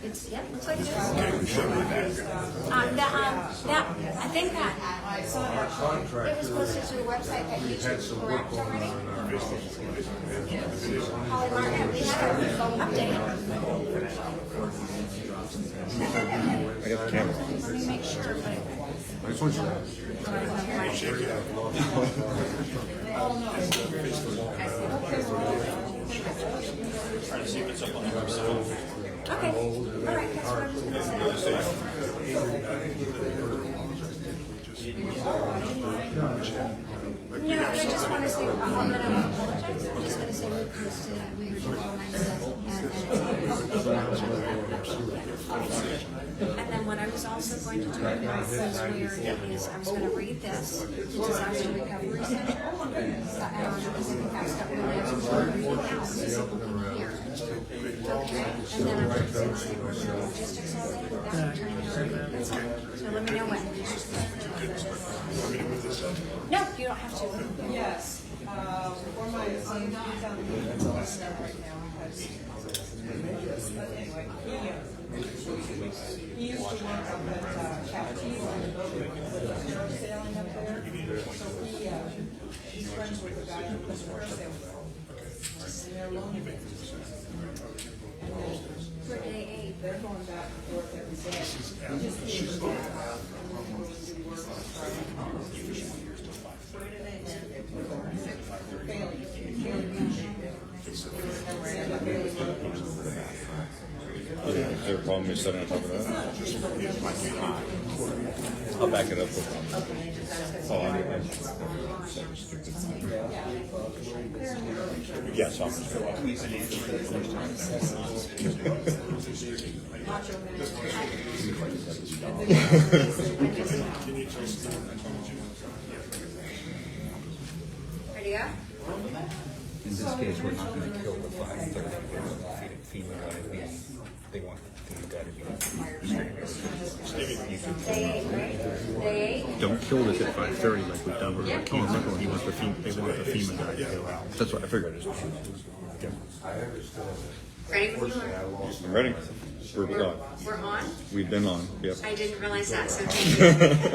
It's, yeah, looks like it is. I think that it was posted to the website that you should correct already. Holly Martin, we have a phone update. I got the camera. Let me make sure, but. I just want you to shake it out. Trying to see if it's up on the website. Okay, all right, that's what I was going to say. No, I just want to say, I'm going to apologize. I'm just going to say we posted it. We were doing and then what I was also going to do, since we are doing is I was going to read this, Disaster Recovery Center. Because I think that's got really everything else so people can hear. Okay, and then I'm going to say logistics all day without turning it over. That's all. So let me know when. No, you don't have to. Yes. For my son, he's on the right now because. But anyway, he used to work up at Captive on the building with the car sailing up there. So he's friends with the guy who does car sailing. And they're lonely. For day 8. They're going back and forth every day. He just needs to go out and go to work on Friday. Is there a problem with setting on top of that? I'll back it up with yes, I'll just go up. Ready up? In this case, we're not going to kill the 530. FEMA they want the guy to be Day 8, right? Day 8? Don't kill this at 5:30 like we've done with the Kansas. He wants the FEMA. They want the FEMA guy to go out. That's what I figured. Ready when you are? I'm ready. We're on. We're on? We've been on. Yep. I didn't realize that, so thank you.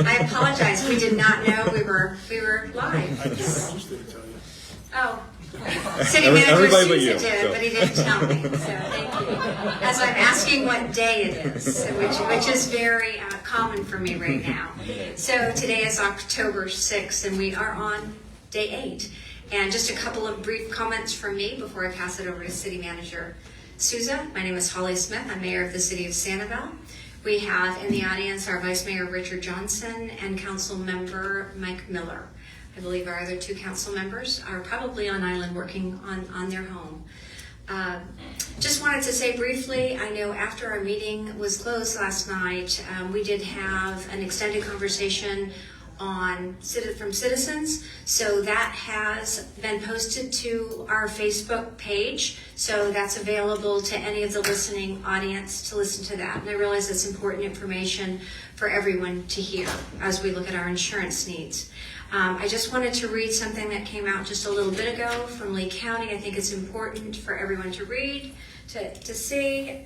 I apologize. We did not know we were live. Oh. City manager Everybody but Sousa you, did, so. but he didn't tell me. So thank you. As I'm asking what day it is, which is very common for me right now. So today is October-6, and we are on day 8. And just a couple of brief comments from me before I pass it over to City Manager Sousa. My name is Holly Smith. I'm Mayor of the City of Sanibel. We have in the audience our Vice Mayor Richard Johnson and Council Member Mike Miller. I believe our other 2 council members are probably on island working on their home. Just wanted to say briefly, I know after our meeting was closed last night, we did have an extended conversation from citizens. So that has been posted to our Facebook page. So that's available to any of the listening audience to listen to that. And I realize it's important information for everyone to hear as we look at our insurance needs. I just wanted to read something that came out just a little bit ago from Lee County. I think it's important for everyone to read, to see.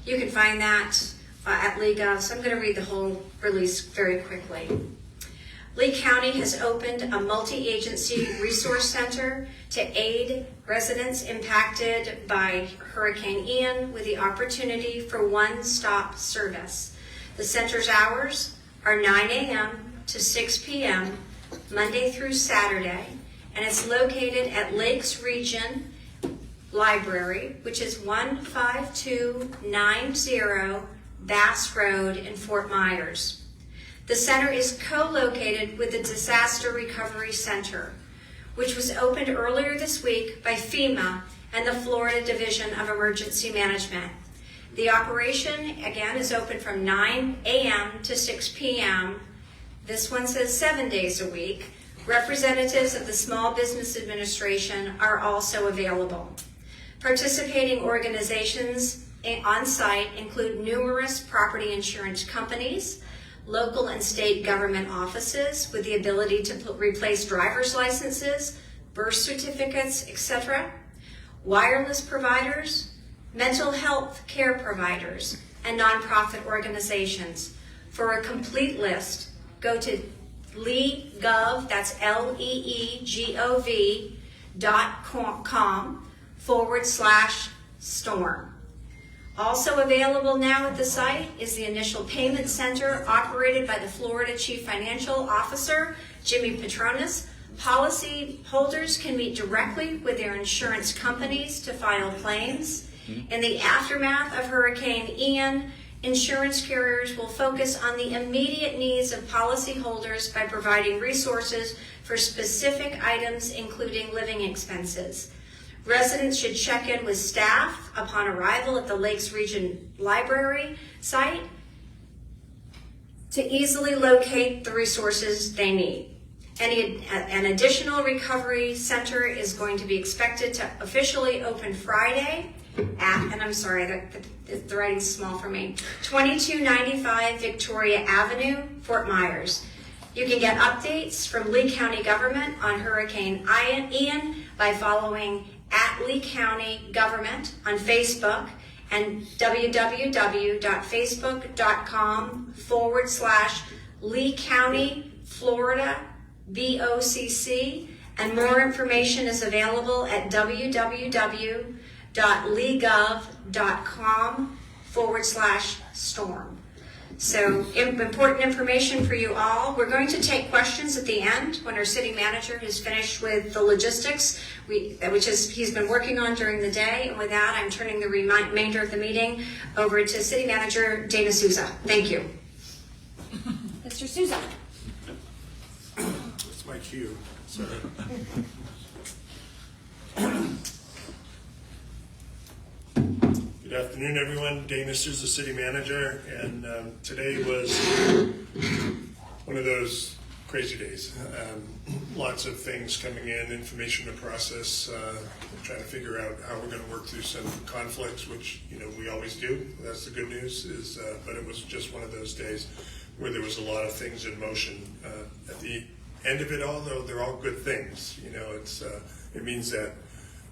You can find that at LeeGov, so I'm going to read the whole release very quickly. Lee County has opened a multi-agency resource center to aid residents impacted by Hurricane Ian with the opportunity for one-stop service. The center's hours are 9 a.m. to 6 p.m. Monday through Saturday, and it's located at Lakes Region Library, which is 15290 Bass Road in Fort Myers. The center is co-located with the Disaster Recovery Center, which was opened earlier this week by FEMA and the Florida Division of Emergency Management. The operation, again, is open from 9 a.m. to 6 p.m. This one says 7 days a week. Representatives of the Small Business Administration are also available. Participating organizations on site include numerous property insurance companies, local and state government offices with the ability to replace driver's licenses, birth certificates, etc., wireless providers, mental health care providers, and nonprofit organizations. For a complete list, go to leegov, that's leegov.com/storm. Also available now at the site is the initial payment center operated by the Florida Chief Financial Officer, Jimmy Petronas. Policy holders can meet directly with their insurance companies to file claims. In the aftermath of Hurricane Ian, insurance carriers will focus on the immediate needs of policyholders by providing resources for specific items, including living expenses. Residents should check in with staff upon arrival at the Lakes Region Library site to easily locate the resources they need. An additional recovery center is going to be expected to officially open Friday at, and I'm sorry, the writing's small for me, 2295 Victoria Avenue, Fort Myers. You can get updates from Lee County government on Hurricane Ian by following @Lee County Government on Facebook and www.facebook.com/Lee County Florida BOCC, and more information is available at www.leegov.com/storm. So important information for you all. We're going to take questions at the end when our city manager has finished with the logistics, he's been working on during the day. And with that, I'm turning the remainder of the meeting over to City Manager Dana Souza. Thank you. Mr. Souza. That's my cue. Sorry. Good afternoon, everyone. Dana Souza, City Manager, and today was one of those crazy days. Lots of things coming in, information to process, trying to figure out how we're going to work through some conflicts, which we always do. That's the good news. But it was just one of those days where there was a lot of things in motion. At the end of it all, though, they're all good things. It means that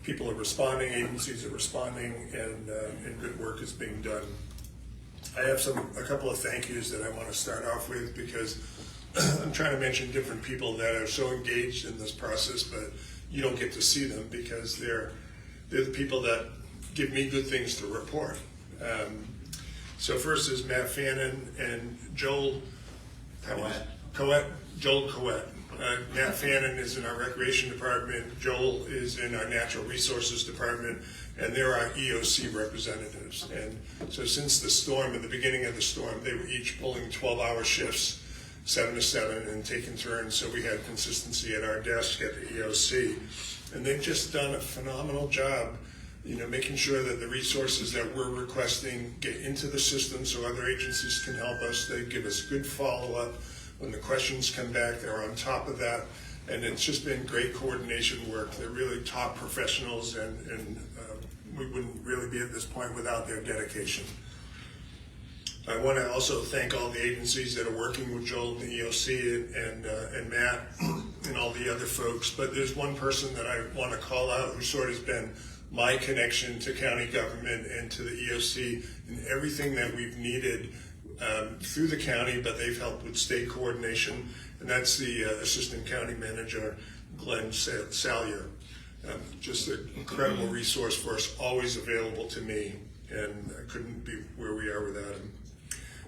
people are responding, agencies are responding, and good work is being done. I have a couple of thank yous that I want to start off with, because I'm trying to mention different people that are so engaged in this process, but you don't get to see them because they're the people that give me good things to report. So first is Matt Fannin and Joel Coet. Matt Fannin is in our Recreation Department, Joel is in our Natural Resources Department, and they're our EOC representatives. And so since the storm, at the beginning of the storm, they were each pulling 12-hour shifts, 7 to 7, and taking turns, so we had consistency at our desk at the EOC. And they've just done a phenomenal job, making sure that the resources that we're requesting get into the system so other agencies can help us. They give us good follow-up. When the questions come back, they're on top of that, and it's just been great coordination work. They're really top professionals, and we wouldn't really be at this point without their dedication. I want to also thank all the agencies that are working with Joel and the EOC and Matt and all the other folks, but there's one person that I want to call out who sort of has been my connection to county government and to the EOC and everything that we've needed through the county, but they've helped with state coordination, and that's the Assistant County Manager, Glenn Salyer. Just an incredible resource for us, always available to me, and I couldn't be where we are without him.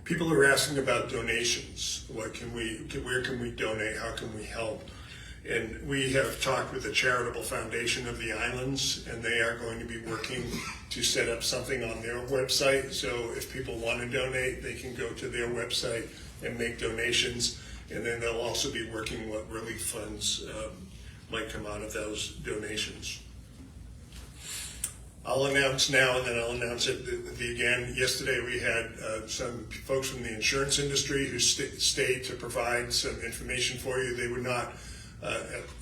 People are asking about donations. Where can we donate? How can we help? And we have talked with the Charitable Foundation of the Islands, and they are going to be working to set up something on their website. So if people want to donate, they can go to their website and make donations. And then they'll also be working what relief funds might come out of those donations. I'll announce now, and then I'll announce it again. Yesterday we had some folks from the insurance industry who stayed to provide some information for you. They were not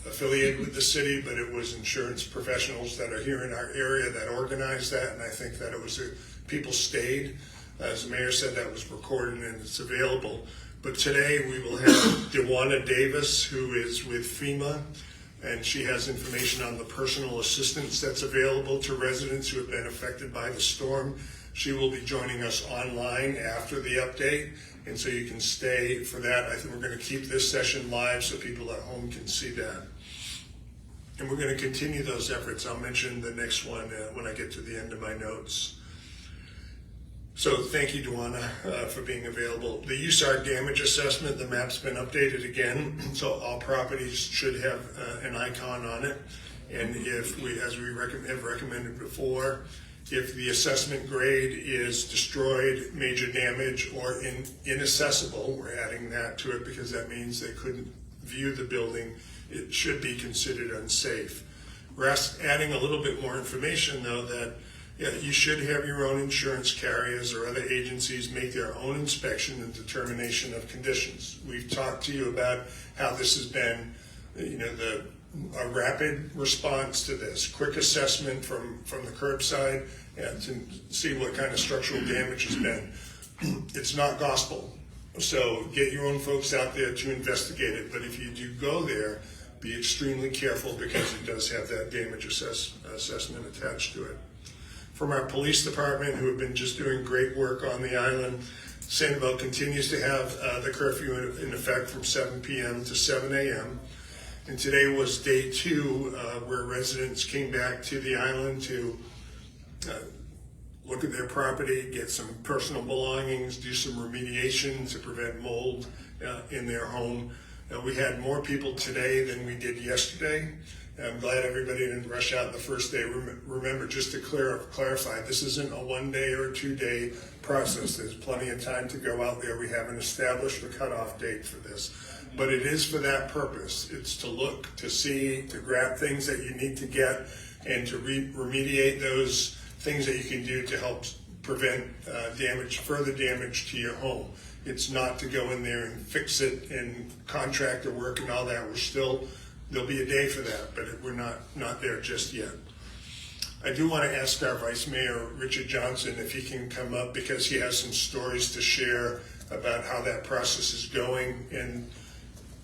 affiliated with the city, but it was insurance professionals that are here in our area that organized that, and I think that it was people stayed. As the mayor said, that was recorded and it's available. But today we will have Dewana Davis, who is with FEMA, and she has information on the personal assistance that's available to residents who have been affected by the storm. She will be joining us online after the update, and so you can stay for that. I think we're going to keep this session live so people at home can see that. And we're going to continue those efforts. I'll mention the next one when I get to the end of my notes. So thank you, Dewana, for being available. The USAR damage assessment, the map's been updated again, so all properties should have an icon on it. And if we, as we have recommended before, if the assessment grade is destroyed, major damage, or inaccessible, we're adding that to it because that means they couldn't view the building, it should be considered unsafe. We're adding a little bit more information, though, that you should have your own insurance carriers or other agencies make their own inspection and determination of conditions. We've talked to you about how this has been, a rapid response to this, quick assessment from the curbside and to see what kind of structural damage has been. It's not gospel, so get your own folks out there to investigate it. But if you do go there, be extremely careful because it does have that damage assessment attached to it. From our police department, who have been just doing great work on the island, Sanibel continues to have the curfew in effect from 7 p.m. to 7 a.m. And today was day 2 where residents came back to the island to look at their property, get some personal belongings, do some remediation to prevent mold in their home. We had more people today than we did yesterday. I'm glad everybody didn't rush out the first day. Remember, just to clarify, this isn't a 1 day or 2 day process. There's plenty of time to go out there. We haven't established a cutoff date for this, but it is for that purpose. It's to look, to see, to grab things that you need to get, and to remediate those things that you can do to help prevent further damage to your home. It's not to go in there and fix it and contractor work and all that. There'll be a day for that, but we're not there just yet. I do want to ask our Vice Mayor, Richard Johnson, if he can come up because he has some stories to share about how that process is going. And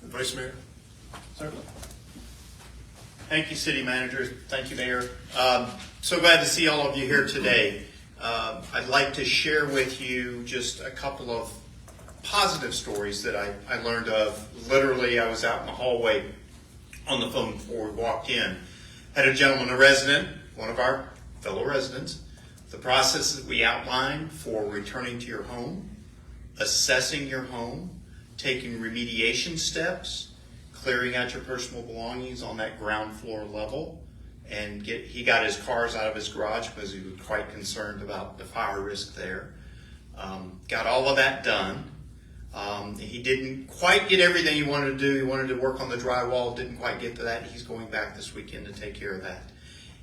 Vice Mayor? Certainly. Thank you, City Manager. Thank you, Mayor. So glad to see all of you here today. I'd like to share with you just a couple of positive stories that I learned of. Literally, I was out in the hallway on the phone before we walked in. Had a gentleman, a resident, one of our fellow residents, the process that we outlined for returning to your home, assessing your home, taking remediation steps, clearing out your personal belongings on that ground floor level, and he got his cars out of his garage because he was quite concerned about the fire risk there. Got all of that done. He didn't quite get everything he wanted to do. He wanted to work on the drywall, didn't quite get to that. He's going back this weekend to take care of that.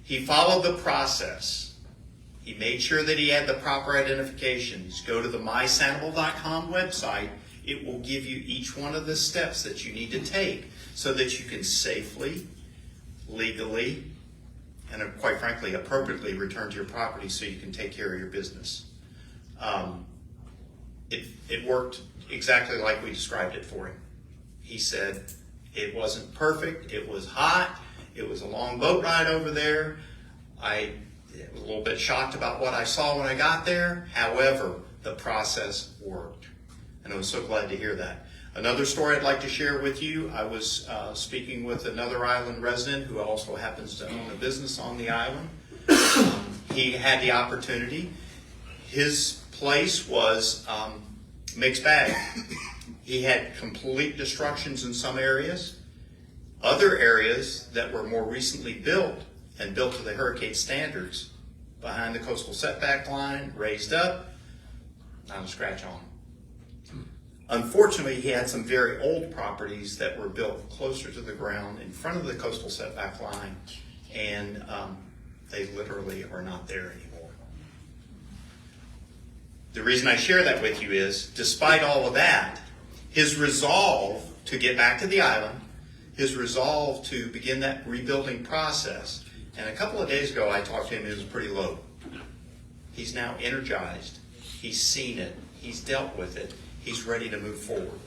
He followed the process. He made sure that he had the proper identifications. Go to the mysanibel.com website. It will give you each one of the steps that you need to take so that you can safely, legally, and quite frankly, appropriately return to your property so you can take care of your business. It worked exactly like we described it for him. He said it wasn't perfect, it was hot, it was a long boat ride over there. I was a little bit shocked about what I saw when I got there. However, the process worked. And I was so glad to hear that. Another story I'd like to share with you, I was speaking with another island resident who also happens to own a business on the island. He had the opportunity. His place was mixed bag. He had complete destructions in some areas. Other areas that were more recently built and built to the hurricane standards, behind the coastal setback line, raised up, not a scratch on them. Unfortunately, he had some very old properties that were built closer to the ground in front of the coastal setback line, and they literally are not there anymore. The reason I share that with you is, despite all of that, his resolve to get back to the island, his resolve to begin that rebuilding process, and a couple of days ago I talked to him, it was pretty low. He's now energized. He's seen it. He's dealt with it. he's ready to move forward.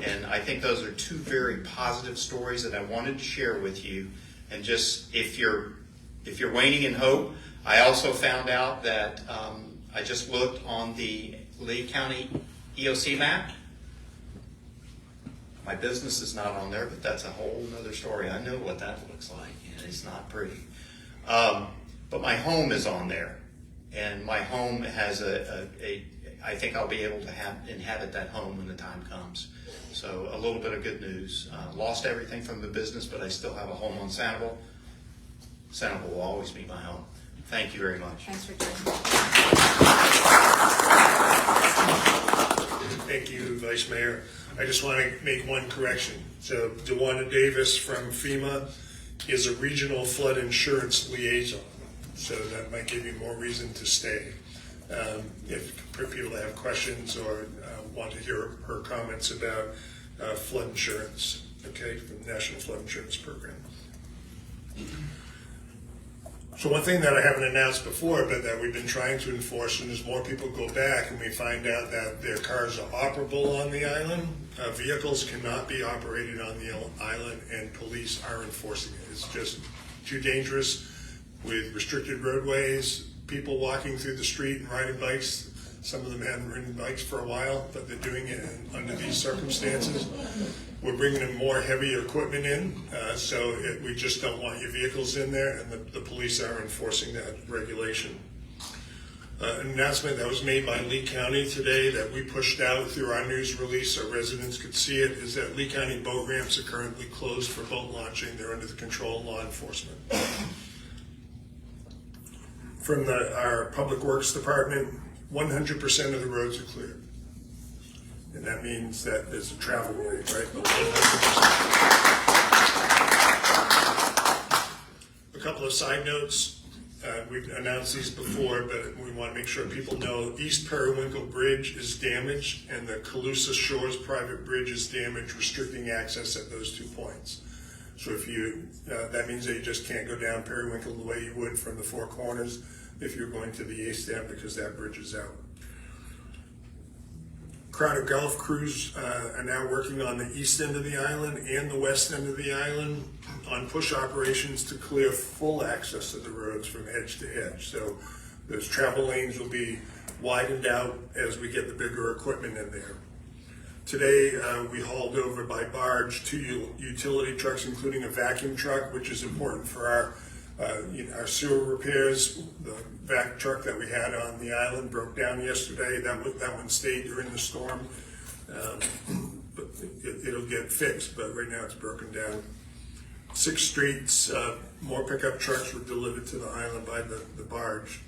And I think those are two very positive stories that I wanted to share with you. And just if you're waning in hope, I also found out that I just looked on the Lee County EOC map. My business is not on there, but that's a whole other story. I know what that looks like, and it's not pretty. But my home is on there, and my home has I think I'll be able to inhabit that home when the time comes. So a little bit of good news. Lost everything from the business, but I still have a home on Sanibel. Sanibel will always be my home. Thank you very much. Thanks, Richard. Thank you, Vice Mayor. I just want to make one correction. So DeWanda Davis from FEMA is a regional flood insurance liaison. So that might give you more reason to stay. If for people that have questions or want to hear her comments about flood insurance, okay, from the National Flood Insurance Program. So one thing that I haven't announced before, but that we've been trying to enforce, and as more people go back and we find out that their cars are operable on the island, vehicles cannot be operated on the island, and police are enforcing it. It's just too dangerous with restricted roadways, people walking through the street and riding bikes. Some of them haven't ridden bikes for a while, but they're doing it under these circumstances. We're bringing in more heavier equipment in, so we just don't want your vehicles in there, and the police are enforcing that regulation. An announcement that was made by Lee County today that we pushed out through our news release so residents could see it is that Lee County boat ramps are currently closed for boat launching. They're under the control of law enforcement. From our Public Works Department, 100% of the roads are cleared. And that means that there's a travel rate, right? A couple of side notes. We've announced these before, but we want to make sure people know East Periwinkle Bridge is damaged and the Calusa Shores private bridge is damaged, restricting access at those 2 points. So if that means that you just can't go down Periwinkle the way you would from the Four Corners if you're going to the East End, because that bridge is out. Crowder Gulf crews are now working on the east end of the island and the west end of the island on push operations to clear full access to the roads from edge to edge. So those travel lanes will be widened out as we get the bigger equipment in there. Today, we hauled over by barge 2 utility trucks, including a vacuum truck, which is important for our sewer repairs. The vac truck that we had on the island broke down yesterday. That one stayed during the storm, but it'll get fixed. But right now it's broken down. 6 streets, more pickup trucks were delivered to the island by the barge.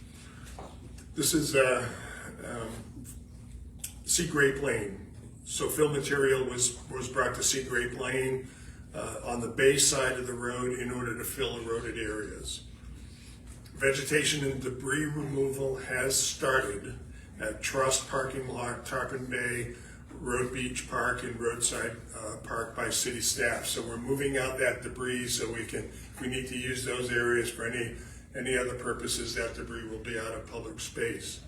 This is Sea Grape Lane. So fill material was brought to Sea Grape Lane on the bay side of the road in order to fill eroded areas. Vegetation and debris removal has started at Trust Parking Lot, Tarpon Bay, Road Beach Park, and Roadside Park by city staff. So we're moving out that debris so we can, if we need to use those areas for any other purposes, that debris will be out of public space.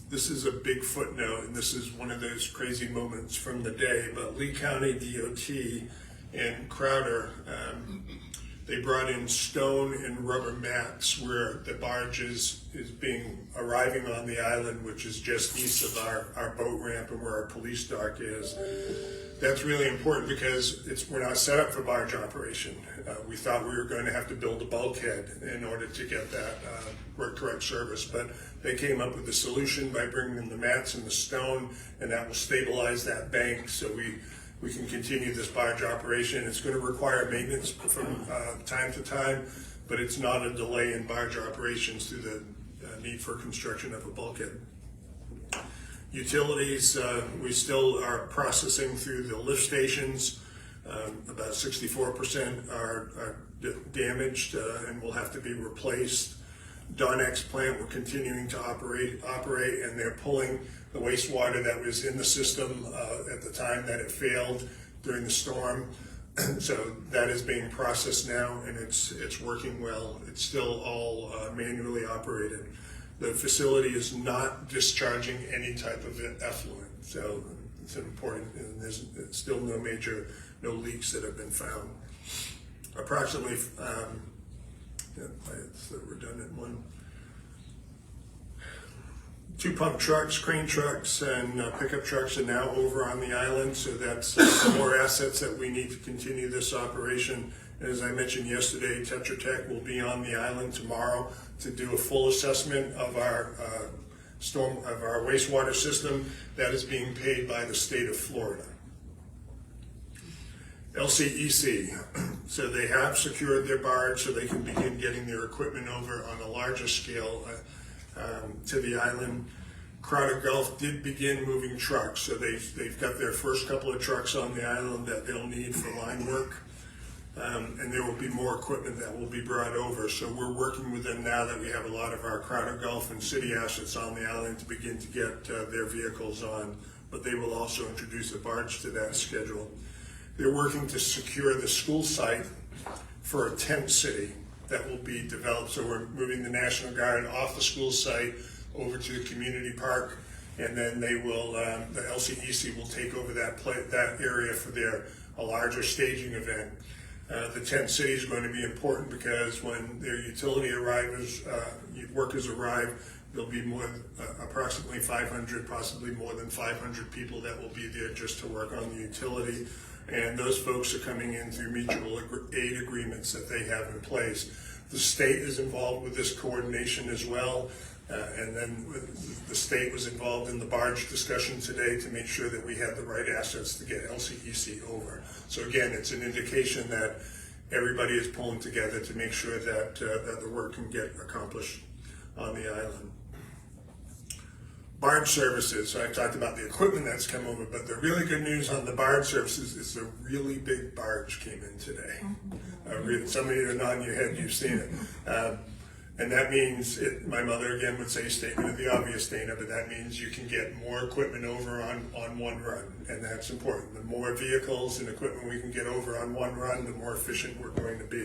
This is a big footnote, and this is one of those crazy moments from the day, but Lee County DOT and Crowder, they brought in stone and rubber mats where the barge is arriving on the island, which is just east of our boat ramp and where our police dock is. That's really important because we're not set up for barge operation. We thought we were going to have to build a bulkhead in order to get that correct service, but they came up with a solution by bringing in the mats and the stone, and that will stabilize that bank so we can continue this barge operation. It's going to require maintenance from time to time, but it's not a delay in barge operations through the need for construction of a bulkhead. Utilities, we still are processing through the lift stations. About 64% are damaged and will have to be replaced. Donex plant, we're continuing to operate, and they're pulling the wastewater that was in the system at the time that it failed during the storm. So that is being processed now, and it's working well. It's still all manually operated. The facility is not discharging any type of effluent, so it's important, and there's still no leaks that have been found. Approximately, it's a redundant one. 2 pump trucks, crane trucks, and pickup trucks are now over on the island, so that's more assets that we need to continue this operation. And as I mentioned yesterday, Tetra Tech will be on the island tomorrow to do a full assessment of our wastewater system that is being paid by the state of Florida. LCEC, so they have secured their barge so they can begin getting their equipment over on a larger scale to the island. Crowder Gulf did begin moving trucks, so they've got their first couple of trucks on the island that they'll need for line work. And there will be more equipment that will be brought over. So we're working with them now that we have a lot of our Crowder Gulf and city assets on the island to begin to get their vehicles on, but they will also introduce a barge to that schedule. They're working to secure the school site for a tent city that will be developed. So we're moving the National Guard off the school site over to the community park, and then they will, the LCEC will take over that area for a larger staging event. The tent city is going to be important because when their utility workers arrive, there'll be approximately 500, possibly more than 500 people that will be there just to work on the utility. And those folks are coming in through mutual aid agreements that they have in place. The state is involved with this coordination as well. And then the state was involved in the barge discussion today to make sure that we had the right assets to get LCEC over. So again, it's an indication that everybody is pulling together to make sure that the work can get accomplished on the island. Barge services, so I talked about the equipment that's come over, but the really good news on the barge services is a really big barge came in today. Some of you are nodding your head, you've seen it. And that means, my mother again would say statement of the obvious, Dana, but that means you can get more equipment over on one run, and that's important. The more vehicles and equipment we can get over on one run, the more efficient we're going to be.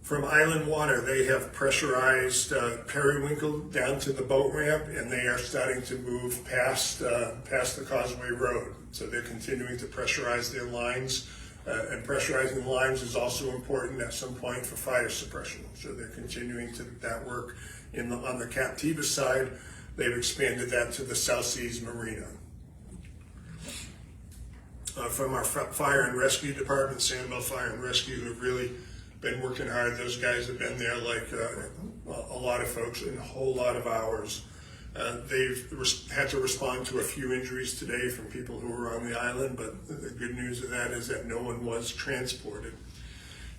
From Island Water, they have pressurized Periwinkle down to the boat ramp, and they are starting to move past the Causeway Road. So they're continuing to pressurize their lines. And pressurizing the lines is also important at some point for fire suppression. So they're continuing to that work. On the Captiva side, they've expanded that to the South Seas Marina. From our fire and rescue department, Sanibel Fire and Rescue, have really been working hard. Those guys have been there like a lot of folks in a whole lot of hours. They've had to respond to a few injuries today from people who were on the island, but the good news of that is that no one was transported.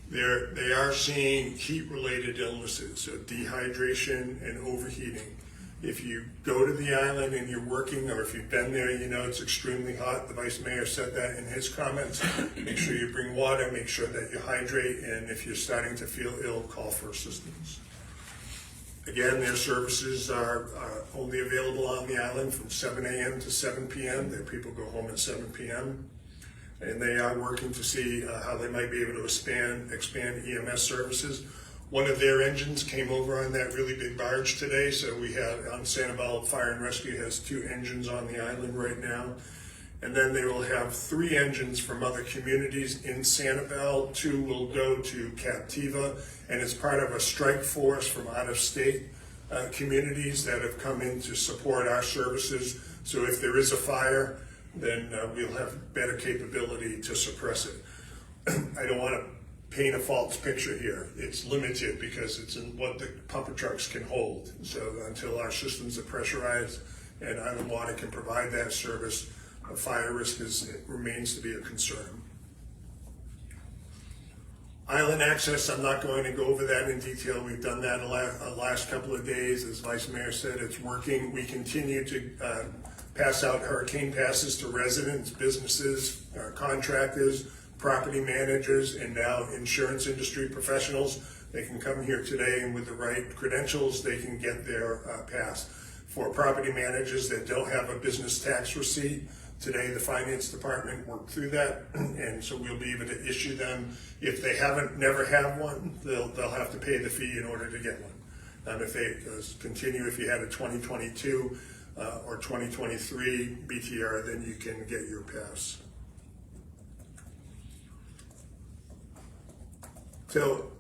They are seeing heat-related illnesses, so dehydration and overheating. If you go to the island and you're working, or if you've been there, you know it's extremely hot. The Vice Mayor said that in his comments. Make sure you bring water, make sure that you hydrate, and if you're starting to feel ill, call for assistance. Again, their services are only available on the island from 7 a.m. to 7 p.m. Their people go home at 7 p.m. And they are working to see how they might be able to expand EMS services. One of their engines came over on that really big barge today, so we have, on Sanibel Fire and Rescue has 2 engines on the island right now. And then they will have 3 engines from other communities in Sanibel. 2 will go to Captiva, and it's part of a strike force from out-of-state communities that have come in to support our services. So if there is a fire, then we'll have better capability to suppress it. I don't want to paint a false picture here. It's limited because it's in what the pumper trucks can hold. So until our systems are pressurized and Island Water can provide that service, fire risk remains to be a concern. Island access, I'm not going to go over that in detail. We've done that the last couple of days. As Vice Mayor said, it's working. We continue to pass out hurricane passes to residents, businesses, contractors, property managers, and now insurance industry professionals. They can come here today, and with the right credentials, they can get their pass. For property managers that don't have a business tax receipt, today the finance department worked through that, and so we'll be able to issue them. If they never have one, they'll have to pay the fee in order to get one. If they continue, if you had a 2022 or 2023 BTR, then you can get your pass. So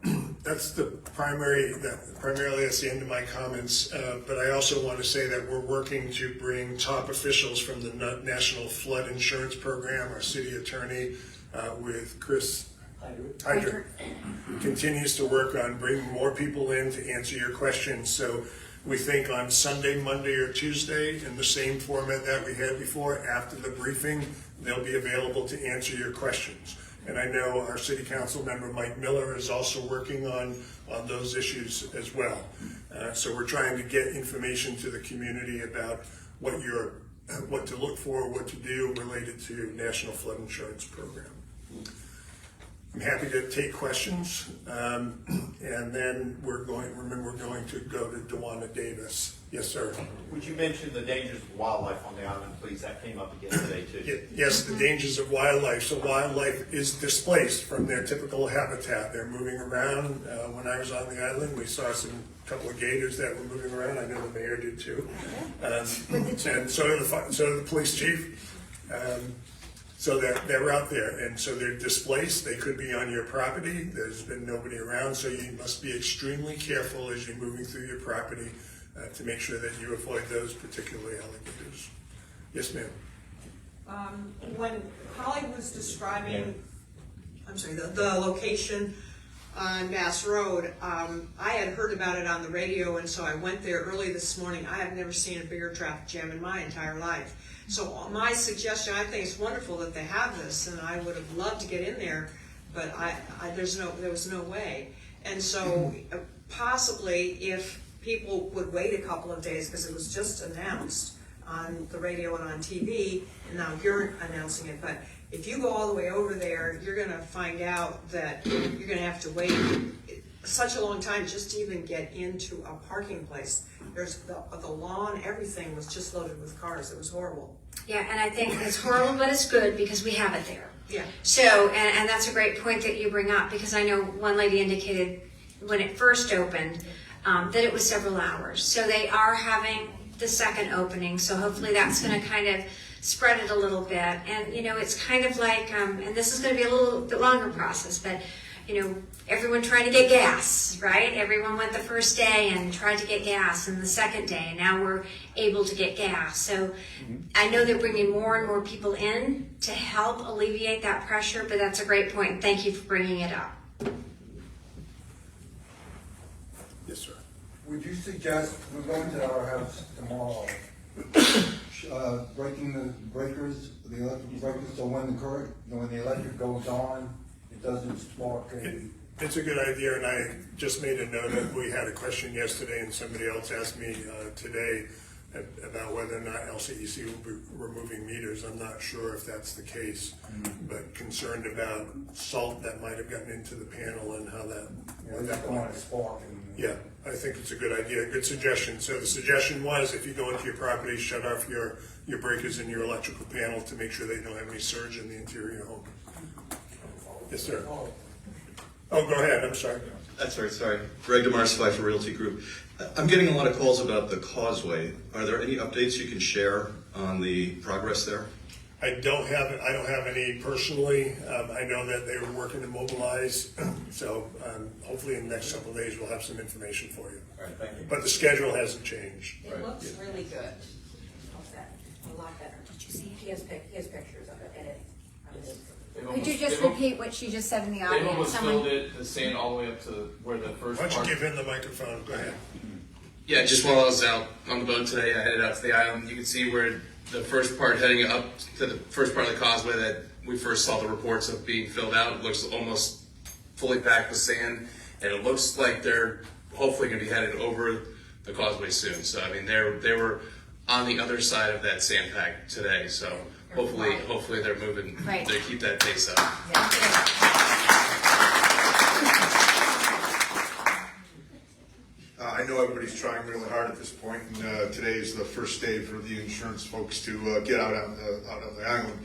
that's primarily that's the end of my comments. But I also want to say that we're working to bring top officials from the National Flood Insurance Program. Our city attorney with Chris Hydrick continues to work on bringing more people in to answer your questions. So we think on Sunday, Monday, or Tuesday, in the same format that we had before, after the briefing, they'll be available to answer your questions. And I know our city council member, Mike Miller, is also working on those issues as well. So we're trying to get information to the community about what to look for, what to do related to National Flood Insurance Program. I'm happy to take questions, and then we're going to go to Dewana Davis. Yes, sir. Would you mention the dangers of wildlife on the island, please? That came up again today, too. Yes, the dangers of wildlife. So wildlife is displaced from their typical habitat. They're moving around. When I was on the island, we saw a couple of gators that were moving around. I know the mayor did too. And so did the police chief. So they're out there, and so they're displaced. They could be on your property. There's been nobody around, so you must be extremely careful as you're moving through your property to make sure that you avoid those particular alligators. Yes, ma'am. When Holly was describing, the location on Bass Road, I had heard about it on the radio, and so I went there early this morning. I have never seen a bigger traffic jam in my entire life. So my suggestion, I think it's wonderful that they have this, and I would have loved to get in there, but there was no way. And so possibly if people would wait a couple of days, because it was just announced on the radio and on TV, and now you're announcing it, but if you go all the way over there, you're going to find out that you're going to have to wait such a long time just to even get into a parking place. There's the lawn, everything was just loaded with cars. It was horrible. Yeah, and I think it's horrible, but it's good because we have it there. Yeah. So, and that's a great point that you bring up, because I know one lady indicated when it first opened that it was several hours. So they are having the second opening. So hopefully that's going to kind of spread it a little bit. And, it's kind of like, and this is going to be a little bit longer process, but, everyone trying to get gas, right? Everyone went the first day and tried to get gas, and the second day, and now we're able to get gas. So I know they're bringing more and more people in to help alleviate that pressure, but that's a great point. Thank you for bringing it up. Yes, sir. Would you suggest, we're going to our house tomorrow, breaking the breakers, the electrical breakers, so when the electric goes on, it doesn't spark a... It's a good idea, and I just made a note that we had a question yesterday, and somebody else asked me today about whether or not LCEC will be removing meters. I'm not sure if that's the case, but concerned about salt that might have gotten into the panel and how that... don't want to spark. Yeah, I think it's a good idea, good suggestion. So the suggestion was, if you go into your property, shut off your breakers in your electrical panel to make sure they don't have any surge in the interior home. Yes, sir. Oh, go ahead, I'm sorry. That's right, sorry. Greg DeMarsify for Realty Group. I'm getting a lot of calls about the causeway. Are there any updates you can share on the progress there? I don't have any personally. I know that they were working to mobilize, so hopefully in the next couple of days we'll have some information for you. All right, thank you. But the schedule hasn't changed. It looks really good. A lot better. Did you see it? He has pictures of it in it. Could you just repeat what she just said in the audience? They've almost filled it, the sand all the way up to where the first Why don't part. you give him the microphone? Go ahead. Yeah, just while I was out on the boat today, I headed out to the island. You can see where the first part heading up to the first part of the causeway that we first saw the reports of being filled out. It looks almost fully packed with sand, and it looks like they're hopefully going to be headed over the causeway soon. So I mean, they were on the other side of that sand pack today. So hopefully they're moving. Right. They keep that pace up. I know everybody's trying really hard at this point, and today is the first day for the insurance folks to get out on the island.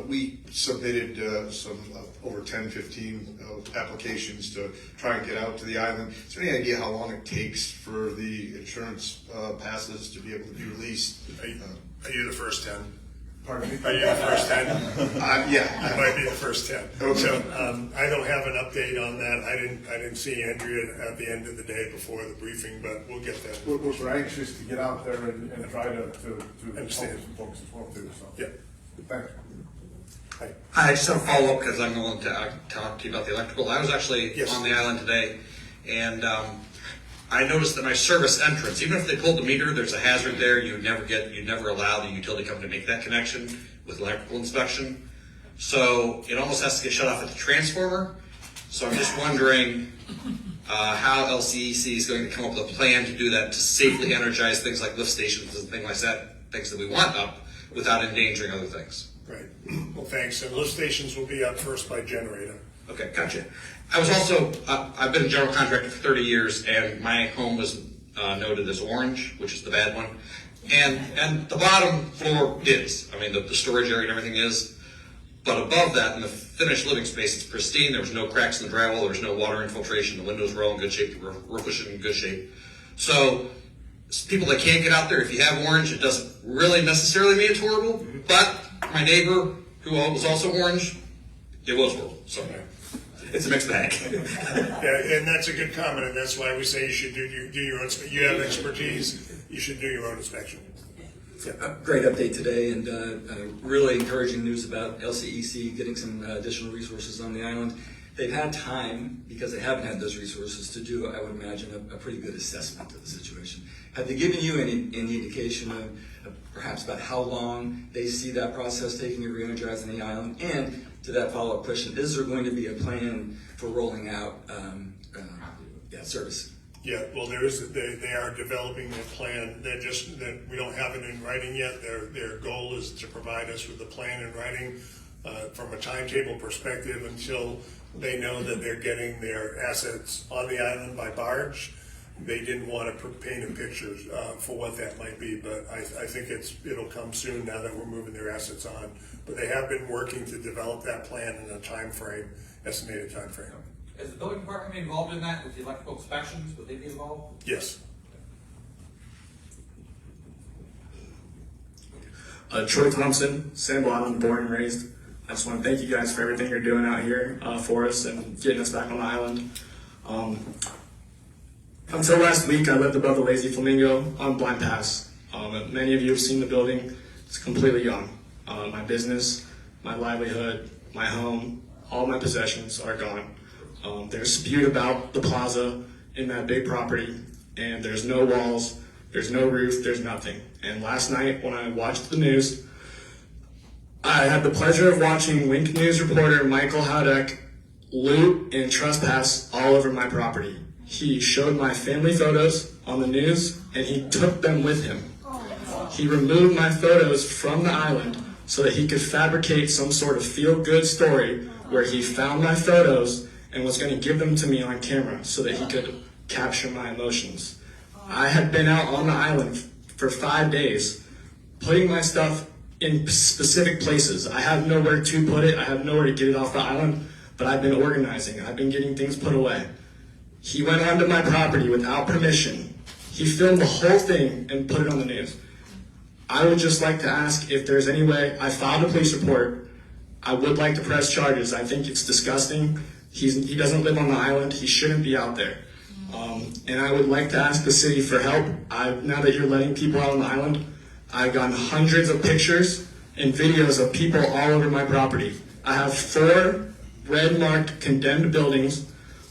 We submitted over 10, 15 applications to try and get out to the island. Is there any idea how long it takes for the insurance passes to be able to be released? Are you the first 10? Pardon me? Are you the first 10? Yeah. You might be the first 10. Okay. So I don't have an update on that. I didn't see Andrea at the end of the day before the briefing, but we'll get that. We're anxious to get out there and try to Understand. help some folks as well too. So. Yeah. Thank you. Hi. I just have a follow-up because I'm going to talk to you about the electrical. I was actually Yes. on the island today, and I noticed that my service entrance, even if they pulled the meter, there's a hazard there. You'd never allow the utility company to make that connection with electrical inspection. So it almost has to get shut off at the transformer. So I'm just wondering how LCEC is going to come up with a plan to do that, to safely energize things like lift stations and things like that, things that we want up, without endangering other things. Right. Well, thanks. And lift stations will be up first by generator. Okay, gotcha. I was also, I've been a general contractor for 30 years, and my home was noted as orange, which is the bad one. And the bottom floor is, I mean, the storage area and everything is, but above that, in the finished living space, it's pristine. There was no cracks in the drywall. There was no water infiltration. The windows were all in good shape. The roof was in good shape. So people that can't get out there, if you have orange, it doesn't really necessarily mean it's horrible, but my neighbor, who was also orange, it was horrible. So it's a mixed bag. Yeah, and that's a good comment, and that's why we say you should do your own. You have expertise. You should do your own inspection. Yeah. Great update today, and really encouraging news about LCEC getting some additional resources on the island. They've had time, because they haven't had those resources, to do, I would imagine, a pretty good assessment of the situation. Have they given you any indication of perhaps about how long they see that process taking to re-energizing the island? And to that follow-up question, is there going to be a plan for rolling out service? Yeah, well, there is. They are developing a plan. That we don't have it in writing yet. Their goal is to provide us with a plan in writing from a timetable perspective until they know that they're getting their assets on the island by barge. They didn't want to paint a picture for what that might be, but I think it'll come soon now that we're moving their assets on. But they have been working to develop that plan in a time frame, estimated time frame. Is the building department involved in that with the electrical inspections? Would they be involved? Yes. Troy Thompson, Sandal Island, born and raised. I just want to thank you guys for everything you're doing out here for us and getting us back on the island. Until last week, I lived above the Lazy Flamingo on Blind Pass. Many of you have seen the building. It's completely gone. My business, my livelihood, my home, all my possessions are gone. There's dispute about the plaza in that big property, and there's no walls, there's no roof, there's nothing. And last night, when I watched the news, I had the pleasure of watching Wink News reporter Michael Howdeck loot and trespass all over my property. He showed my family photos on the news, and he took them with him. He removed my photos from the island so that he could fabricate some sort of feel-good story where he found my photos and was going to give them to me on camera so that he could capture my emotions. I had been out on the island for 5 days, putting my stuff in specific places. I have nowhere to put it. I have nowhere to get it off the island, but I've been organizing. I've been getting things put away. He went onto my property without permission. He filmed the whole thing and put it on the news. I would just like to ask if there's any way. I filed a police report. I would like to press charges. I think it's disgusting. He doesn't live on the island. He shouldn't be out there. And I would like to ask the city for help. Now that you're letting people out on the island, I've gotten hundreds of pictures and videos of people all over my property. I have 4 red-marked condemned buildings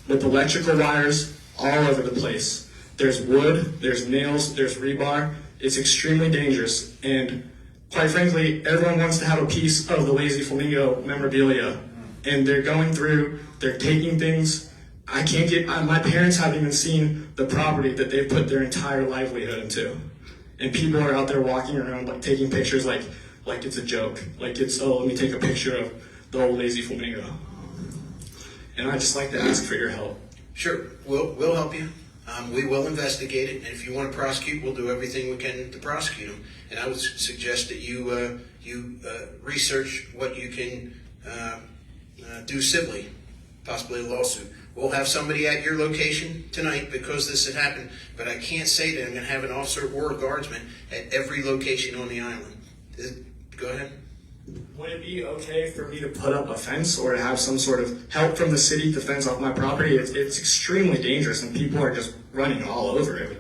with electrical wires all over the place. There's wood, there's nails, there's rebar. It's extremely dangerous. And quite frankly, everyone wants to have a piece of the Lazy Flamingo memorabilia. And they're going through, they're taking things. I can't get, my parents haven't even seen the property that they've put their entire livelihood into. And people are out there walking around, like taking pictures like it's a joke. Like it's, oh, let me take a picture of the old Lazy Flamingo. And I'd just like to ask for your help. Sure, we'll help you. We will investigate it, and if you want to prosecute, we'll do everything we can to prosecute them. And I would suggest that you you research what you can do civilly, possibly a lawsuit. We'll have somebody at your location tonight because this had happened, but I can't say that I'm going to have an officer or a guardsman at every location on the island. Go ahead. Would it be okay for me to put up a fence or to have some sort of help from the city to fence off my property? It's extremely dangerous and people are just running all over it.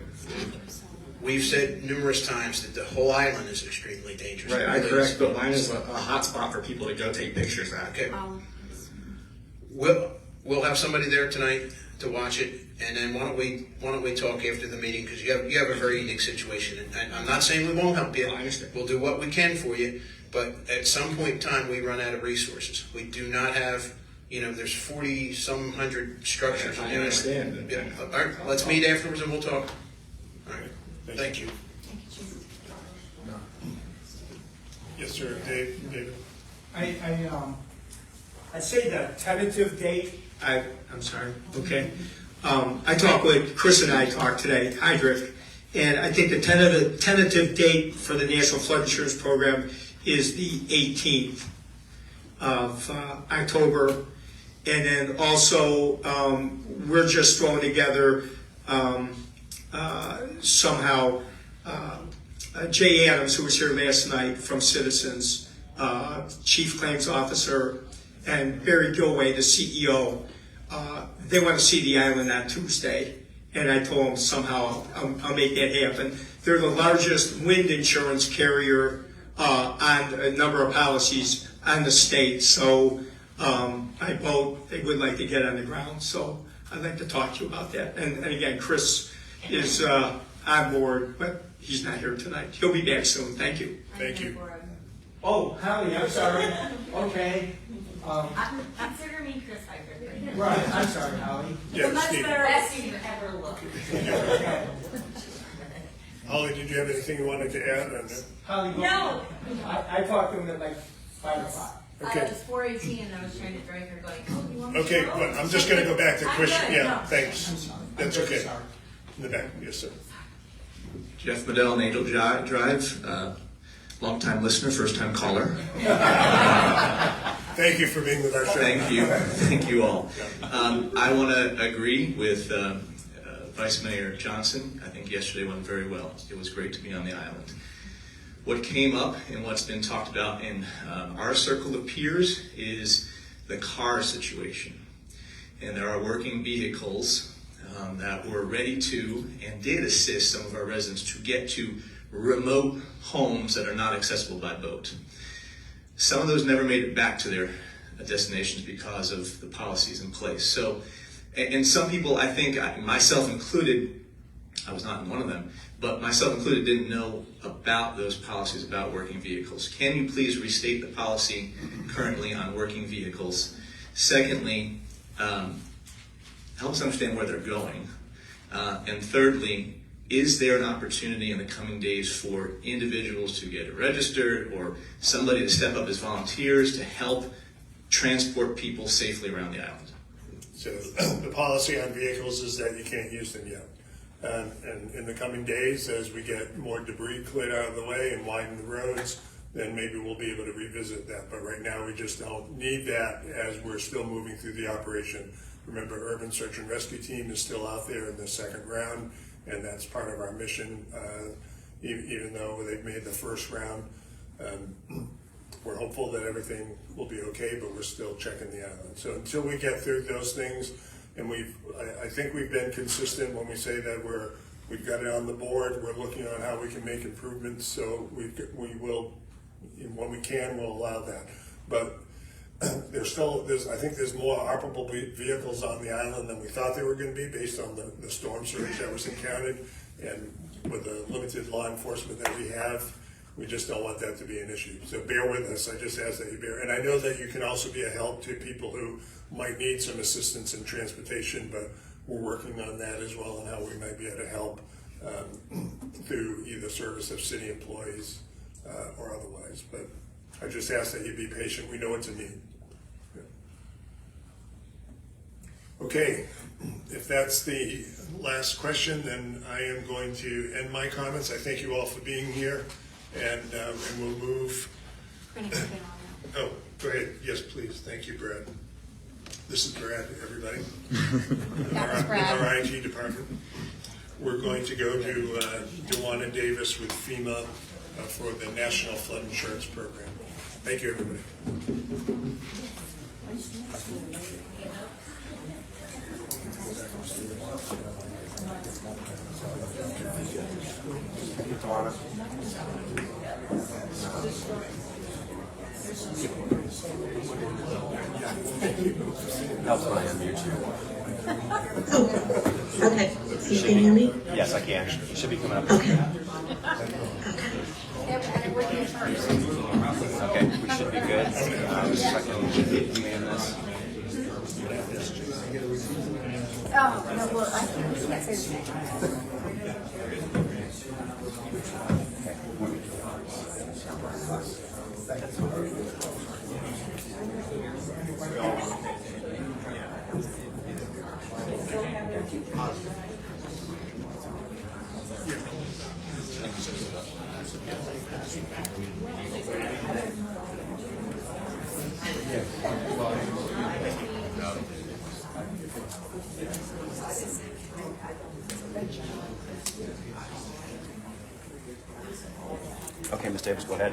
We've said numerous times that the whole island is extremely dangerous. Right, I correct, but mine is a hot spot for people to go take pictures at. Okay. We'll have somebody there tonight to watch it, and then why don't we talk after the meeting, because you have a very unique situation, and I'm not saying we won't help you. I understand. We'll do what we can for you, but at some point in time we run out of resources. We do not have, there's 40-some hundred structures on the island. I understand. Yeah. All right, let's meet afterwards and we'll talk. All right. Thank you. Yes, sir, David. I'd say the tentative date, I'm sorry, okay. I talked with, Chris and I talked today, Hydrick, and I think the tentative date for the National Flood Insurance Program is the 18th of October. And then also, we're just throwing together somehow, Jay Adams, who was here last night from Citizens, Chief Claims Officer, and Barry Gilway, the CEO, they want to see the island on Tuesday. And I told them somehow I'll make that happen. They're the largest wind insurance carrier on a number of policies on the state. So they would like to get on the ground. So I'd like to talk to you about that. And again, Chris is on board, but he's not here tonight. He'll be back soon. Thank you. Thank you. oh, Hallie, I'm sorry, okay. Consider me Chris Hyder. Right, I'm sorry, Hallie. Yeah, The much Steve. better best you've ever looked. Holly, did you have anything you wanted to add on that? Hallie, go. No. I talked to him at like 5 o'clock. Okay. It was 4:18 and I was trying to drag her going, oh, you want me to Okay, go? but I'm just gonna go back to I'm question, good, yeah, no. thanks. I'm sorry. That's I'm okay. sorry. In the back, yes, sir. Jeff Medell on Angel Drive, longtime listener, first time caller. Thank you for being with our show. Thank you all. I want to agree with Vice Mayor Johnson. I think yesterday went very well. It was great to be on the island. What came up and what's been talked about in our circle of peers is the car situation. And there are working vehicles that were ready to and did assist some of our residents to get to remote homes that are not accessible by boat. Some of those never made it back to their destinations because of the policies in place. So, and some people, I think, myself included, I was not in one of them, but myself included didn't know about those policies about working vehicles. Can you please restate the policy currently on working vehicles? Secondly, help us understand where they're going. And thirdly, is there an opportunity in the coming days for individuals to get registered or somebody to step up as volunteers to help transport people safely around the island? So the policy on vehicles is that you can't use them yet. And in the coming days, as we get more debris cleared out of the way and widen the roads, then maybe we'll be able to revisit that. But right now, we just don't need that as we're still moving through the operation. Remember, Urban Search and Rescue Team is still out there in the second round, and that's part of our mission. Even though they've made the first round, we're hopeful that everything will be okay, but we're still checking the island. So until we get through those things, and I think we've been consistent when we say that we've got it on the board, we're looking on how we can make improvements, so we will, when we can, we'll allow that. But I think there's more operable vehicles on the island than we thought there were going to be based on the storm surge that was encountered, and with the limited law enforcement that we have, we just don't want that to be an issue. So bear with us. I just ask that you bear. And I know that you can also be a help to people who might need some assistance in transportation, but we're working on that as well and how we might be able to help through either service of city employees or otherwise. But I just ask that you be patient. We know it's a need. Okay, if that's the last question, then I am going to end my comments. I thank you all for being here, and we'll move We're gonna keep it on Oh, go ahead. Yes, please. Thank you, Brad. This is Brad, everybody. That was Brad. In our IT department. We're going to go to Dewana Davis with FEMA for the National Flood Insurance Program. Thank you, everybody. Helps when I unmute you. Oh, okay. So you can hear me? Yes, I can. It should be coming up. Okay. Okay, we should be good. If I can man this. Oh, no, well, I can't say the name. Okay, Ms. Davis, go ahead.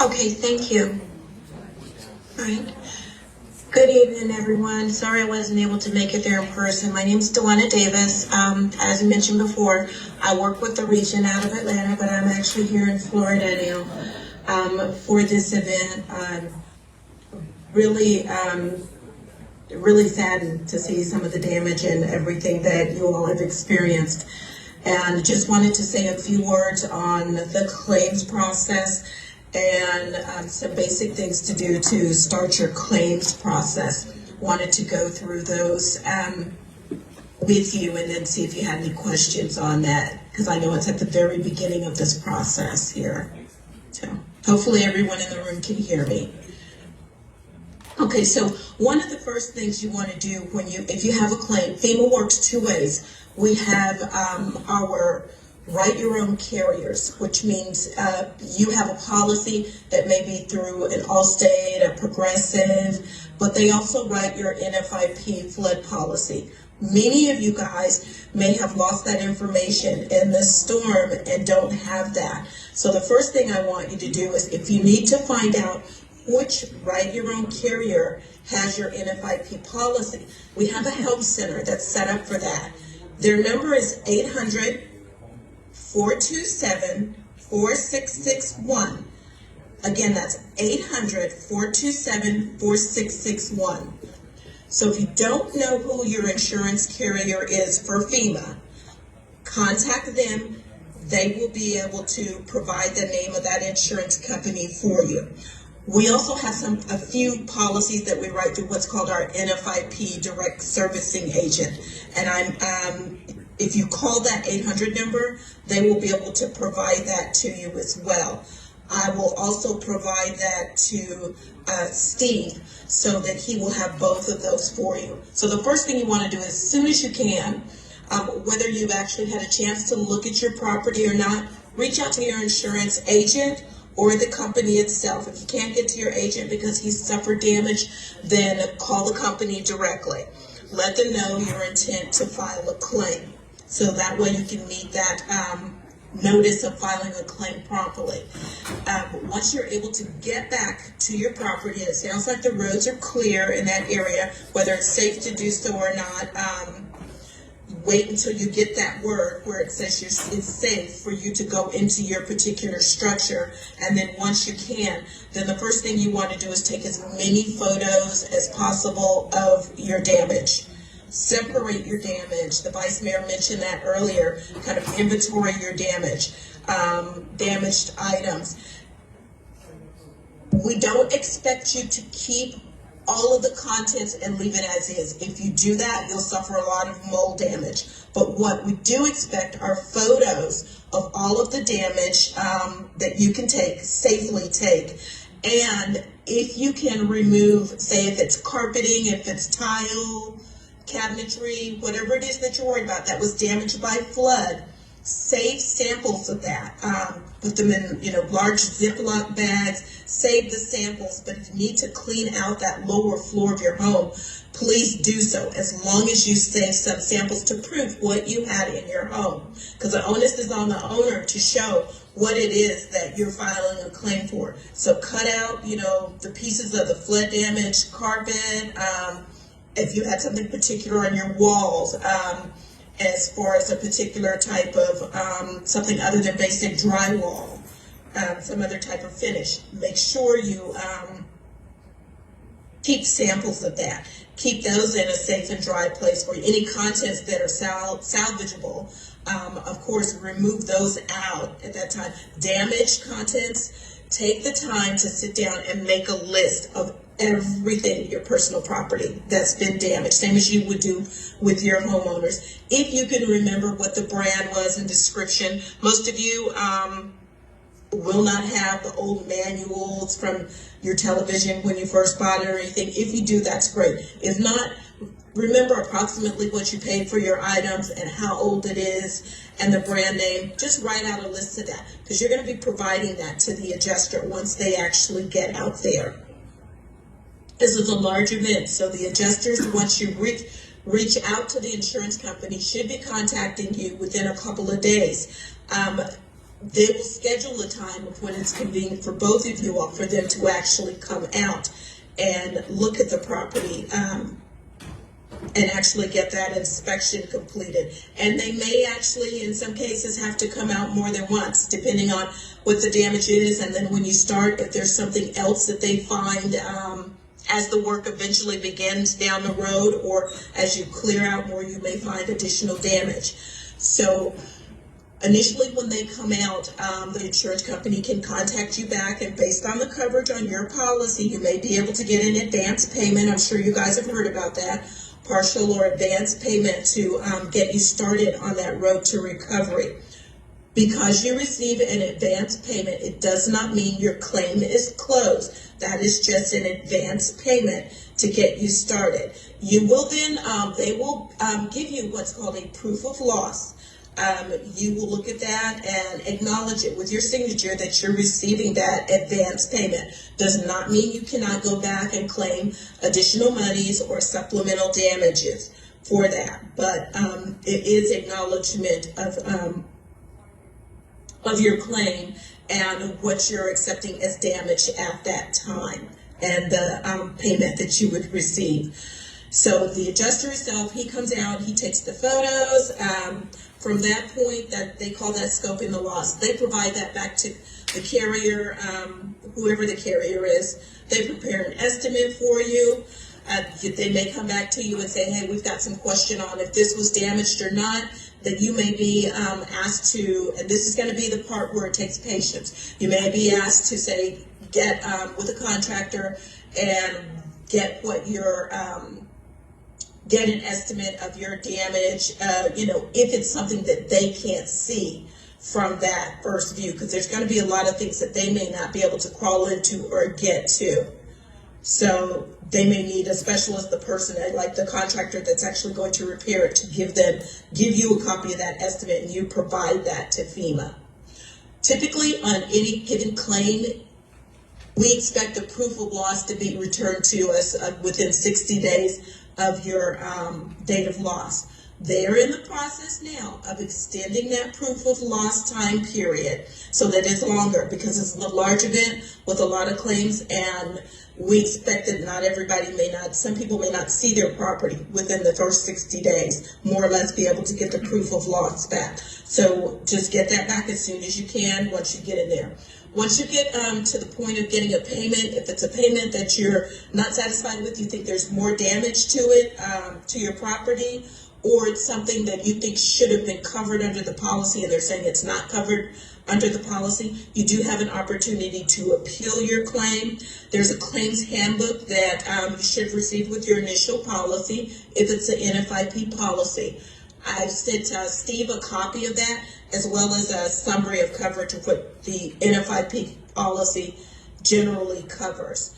Okay, thank you. All right. Good evening, everyone. Sorry I wasn't able to make it there in person. My name is Dewana Davis. As I mentioned before, I work with the region out of Atlanta, but I'm actually here in Florida now for this event. Really saddened to see some of the damage and everything that you all have experienced. And just wanted to say a few words on the claims process and some basic things to do to start your claims process. Wanted to go through those with you and then see if you had any questions on that, because I know it's at the very beginning of this process here. So hopefully everyone in the room can hear me. Okay, so one of the first things you want to do if you have a claim, FEMA works two ways. We have our write your own carriers, which means you have a policy that may be through an Allstate, a Progressive, but they also write your NFIP flood policy. Many of you guys may have lost that information in the storm and don't have that. So the first thing I want you to do is, if you need to find out which write your own carrier has your NFIP policy, we have a help center that's set up for that. Their number is 800-427-4661. Again, that's 800-427-4661. So if you don't know who your insurance carrier is for FEMA, contact them. They will be able to provide the name of that insurance company for you. We also have a few policies that we write through what's called our NFIP direct servicing agent. And if you call that 800 number, they will be able to provide that to you as well. I will also provide that to Steve so that he will have both of those for you. So the first thing you want to do as soon as you can, whether you've actually had a chance to look at your property or not, reach out to your insurance agent or the company itself. If you can't get to your agent because he's suffered damage, then call the company directly. Let them know your intent to file a claim. So that way you can meet that notice of filing a claim properly. Once you're able to get back to your property, and it sounds like the roads are clear in that area, whether it's safe to do so or not, wait until you get that word where it says it's safe for you to go into your particular structure. And then once you can, then the first thing you want to do is take as many photos as possible of your damage. Separate your damage. The Vice Mayor mentioned that earlier. Kind of inventory your damage, damaged items. We don't expect you to keep all of the contents and leave it as is. If you do that, you'll suffer a lot of mold damage. But what we do expect are photos of all of the damage that you can safely take. And if you can remove, say if it's carpeting, if it's tile, cabinetry, whatever it is that you're worried about that was damaged by flood, Save samples of that. Put them in, large Ziploc bags. Save the samples. But if you need to clean out that lower floor of your home, please do so, as long as you save some samples to prove what you had in your home. Because the onus is on the owner to show what it is that you're filing a claim for. So cut out, the pieces of the flood damaged carpet. If you had something particular on your walls, as far as a particular type of something other than basic drywall, some other type of finish, make sure you keep samples of that. Keep those in a safe and dry place for you. Any contents that are salvageable, of course, remove those out at that time. Damaged contents, take the time to sit down and make a list of everything in your personal property that's been damaged, same as you would do with your homeowners. If you can remember what the brand was and description, most of you will not have the old manuals from your television when you first bought it or anything. If you do, that's great. If not, remember approximately what you paid for your items and how old it is and the brand name. Just write out a list of that, because you're going to be providing that to the adjuster once they actually get out there. This is a large event, so the adjusters, once you reach out to the insurance company, should be contacting you within a couple of days. They will schedule a time of when it's convenient for both of you all for them to actually come out and look at the property and actually get that inspection completed. And they may actually, in some cases, have to come out more than once, depending on what the damage is. And then when you start, if there's something else that they find as the work eventually begins down the road, or as you clear out more, you may find additional damage. So initially, when they come out, the insurance company can contact you back, and based on the coverage on your policy, you may be able to get an advance payment. I'm sure you guys have heard about that. Partial or advance payment to get you started on that road to recovery. Because you receive an advance payment, it does not mean your claim is closed. That is just an advance payment to get you started. You will then, they will give you what's called a proof of loss. You will look at that and acknowledge it with your signature that you're receiving that advance payment. Does not mean you cannot go back and claim additional monies or supplemental damages for that, but it is acknowledgement of your claim and what you're accepting as damage at that time, and the payment that you would receive. So the adjuster itself, he comes out, he takes the photos. From that point, that they call that scoping the loss. They provide that back to the carrier, whoever the carrier is. They prepare an estimate for you. They may come back to you and say, hey, we've got some question on if this was damaged or not. That you may be asked to, and this is going to be the part where it takes patience. You may be asked to say, get with a contractor and get what your get an estimate of your damage, if it's something that they can't see from that first view, because there's going to be a lot of things that they may not be able to crawl into or get to. So they may need a specialist, the person, like the contractor that's actually going to repair it, to give you a copy of that estimate, and you provide that to FEMA. Typically, on any given claim, we expect the proof of loss to be returned to us within 60 days of your date of loss. They are in the process now of extending that proof of loss time period so that it's longer, because it's a large event with a lot of claims, and we expect that some people may not see their property within the first 60 days, more or less be able to get the proof of loss back. So just get that back as soon as you can once you get in there. Once you get to the point of getting a payment, if it's a payment that you're not satisfied with, you think there's more damage to it, to your property, or it's something that you think should have been covered under the policy and they're saying it's not covered under the policy, you do have an opportunity to appeal your claim. There's a claims handbook that you should receive with your initial policy if it's an NFIP policy. I've sent Steve a copy of that, as well as a summary of coverage of what the NFIP policy generally covers.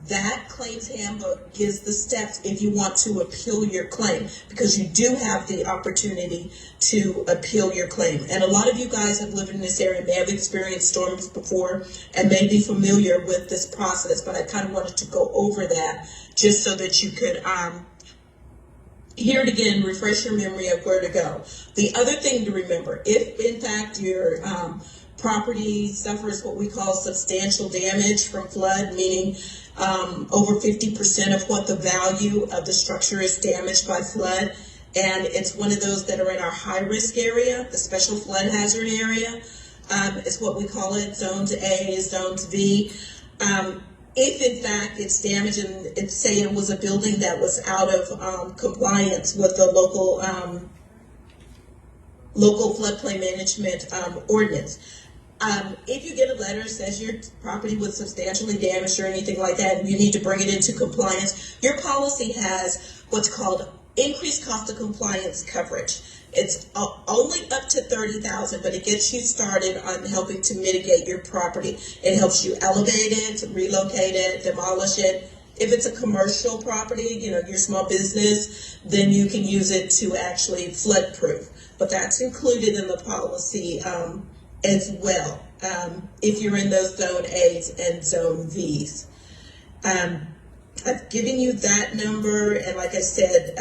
That claims handbook gives the steps if you want to appeal your claim, because you do have the opportunity to appeal your claim. And a lot of you guys have lived in this area, may have experienced storms before, and may be familiar with this process, but I kind of wanted to go over that just so that you could hear it again, refresh your memory of where to go. The other thing to remember, if in fact your property suffers what we call substantial damage from flood, meaning over 50% of what the value of the structure is damaged by flood, and it's one of those that are in our high-risk area, the special flood hazard area, is what we call it, zones A, zones B. If in fact it's damaged, and it's, say it was a building that was out of compliance with the local floodplain management ordinance, if you get a letter that says your property was substantially damaged or anything like that, and you need to bring it into compliance, your policy has what's called increased cost of compliance coverage. It's only up to $30,000, but it gets you started on helping to mitigate your property. It helps you elevate it, relocate it, demolish it. If it's a commercial property, your small business, then you can use it to actually flood proof. But that's included in the policy as well, if you're in those zone A's and zone V's. I've given you that number, and like I said,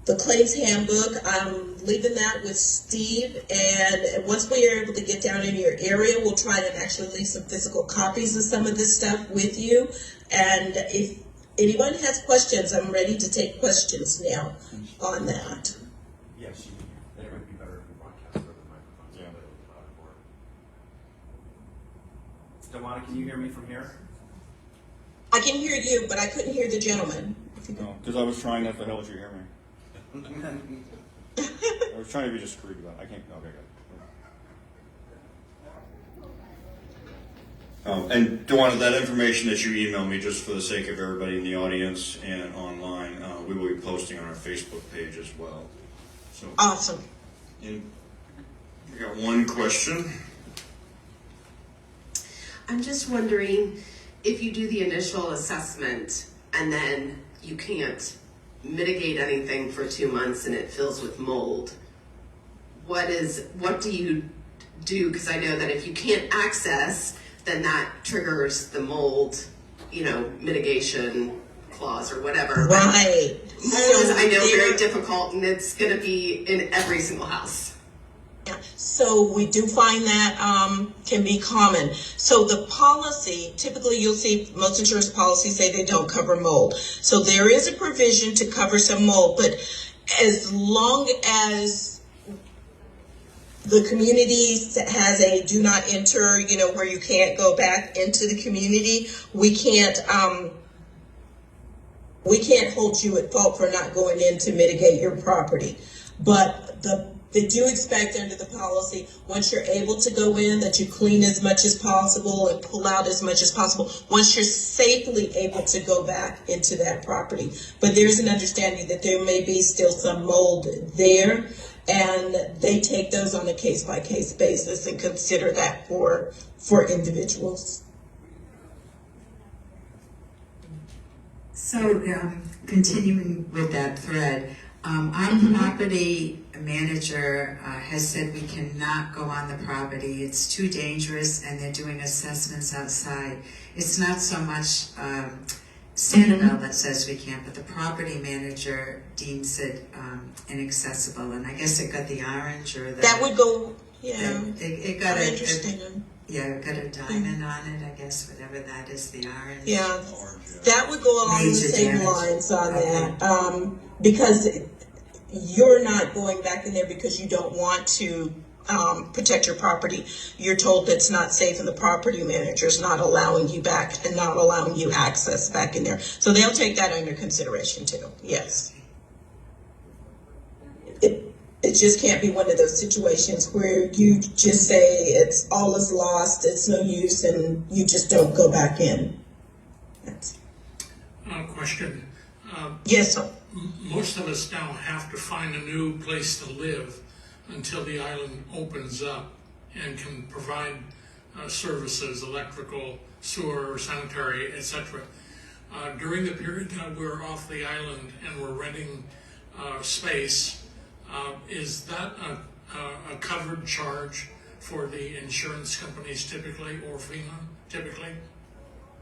the claims handbook, I'm leaving that with Steve, and once we are able to get down in your area, we'll try to actually leave some physical copies of some of this stuff with you. And if anyone has questions, I'm ready to take questions now on that. Yes, it would be better if we broadcast over the microphones. Yeah. Dewana, can you hear me from here? I can hear you, but I couldn't hear the gentleman. No, because I was trying not to hell let you hear me. I was trying to be discreet about it. I can't. Okay, good. And Dewana, that information that you emailed me, just for the sake of everybody in the audience and online, we will be posting on our Facebook page as well. So awesome. And we got one question. I'm just wondering if you do the initial assessment and then you can't mitigate anything for 2 months and it fills with mold, what do you do? Because I know that if you can't access, then that triggers the mold, mitigation clause or whatever. Right. Mold is, I know, very difficult, and it's going to be in every single house. Yeah. So we do find that can be common. So the policy, typically you'll see most insurance policies say they don't cover mold. So there is a provision to cover some mold, but as long as the community has a do not enter, where you can't go back into the community, we can't hold you at fault for not going in to mitigate your property. But they do expect under the policy, once you're able to go in, that you clean as much as possible and pull out as much as possible once you're safely able to go back into that property. But there's an understanding that there may be still some mold there, and they take those on a case-by-case basis and consider that for individuals. So, continuing with that thread, our property manager has said we cannot go on the property. It's too dangerous, and they're doing assessments outside. It's not so much Sanibel that says we can't, but the property manager deems it inaccessible. And I guess it got the orange or the... That would go, yeah. It got interesting. It got a diamond on it, I guess, whatever that is, the orange. Yeah, that would go along the same lines on that. Because you're not going back in there because you don't want to protect your property. You're told it's not safe, and the property manager's not allowing you back and not allowing you access back in there. So they'll take that under consideration too, yes. It just can't be one of those situations where you just say it's all is lost, it's no use, and you just don't go back in. Question. Yes, sir. Most of us now have to find a new place to live until the island opens up and can provide services, electrical, sewer, sanitary, etc. During the period that we're off the island and we're renting space, is that a covered charge for the insurance companies typically, or FEMA typically?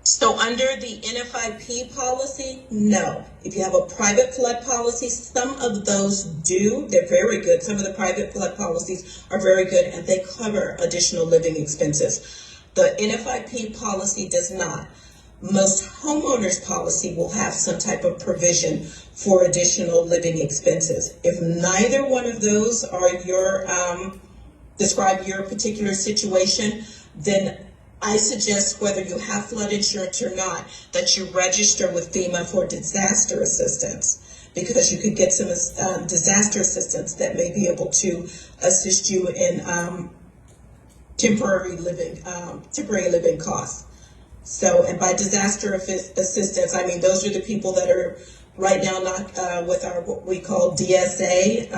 So under the NFIP policy, no. If you have a private flood policy, some of those do. They're very good. Some of the private flood policies are very good, and they cover additional living expenses. The NFIP policy does not. Most homeowners policy will have some type of provision for additional living expenses. If neither one of those are your, describe your particular situation, then I suggest, whether you have flood insurance or not, that you register with FEMA for disaster assistance, because you could get some disaster assistance that may be able to assist you in temporary living costs. So, and by disaster assistance, I mean those are the people that are right now not with our what we call DSA.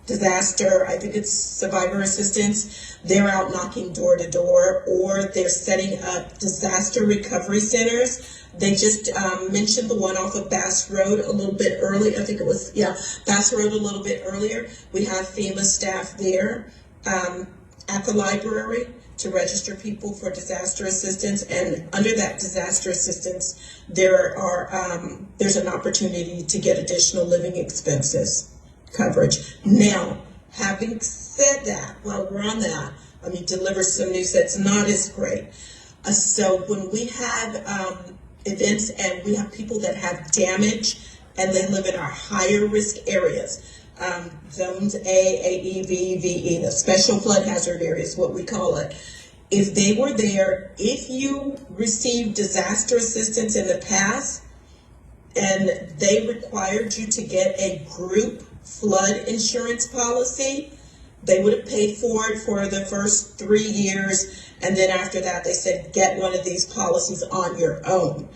Disaster, I think it's survivor assistance. They're out knocking door to door, or they're setting up disaster recovery centers. They just mentioned the one off of Bass Road a little bit early. I think it was, Bass Road a little bit earlier. We have FEMA staff there at the library to register people for disaster assistance. And under that disaster assistance, there's an opportunity to get additional living expenses coverage. Now, having said that, while we're on that, let me deliver some news that's not as great. So when we have events and we have people that have damage and they live in our higher risk areas, zones A, AE, V, VE, the special flood hazard areas, what we call it. If they were there, if you received disaster assistance in the past and they required you to get a group flood insurance policy, they would have paid for it for the first 3 years, and then after that they said get one of these policies on your own,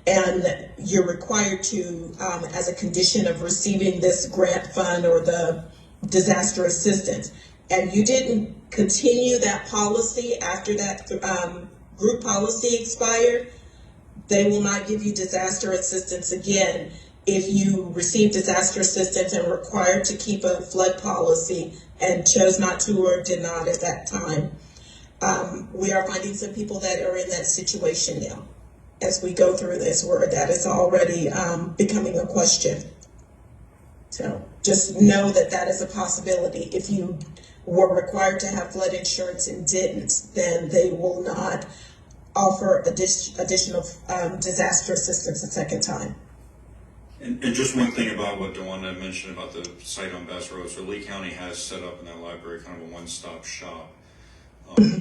and you're required to, as a condition of receiving this grant fund or the disaster assistance, and you didn't continue that policy after that group policy expired, they will not give you disaster assistance again. If you receive disaster assistance and were required to keep a flood policy and chose not to or did not at that time, we are finding some people that are in that situation now. As we go through this, where that is already becoming a question. So just know that that is a possibility. If you were required to have flood insurance and didn't, then they will not offer additional disaster assistance a second time. And just one thing about what DeWanda mentioned about the site on Bass Road. So Lee County has set up in that library kind of a one-stop shop,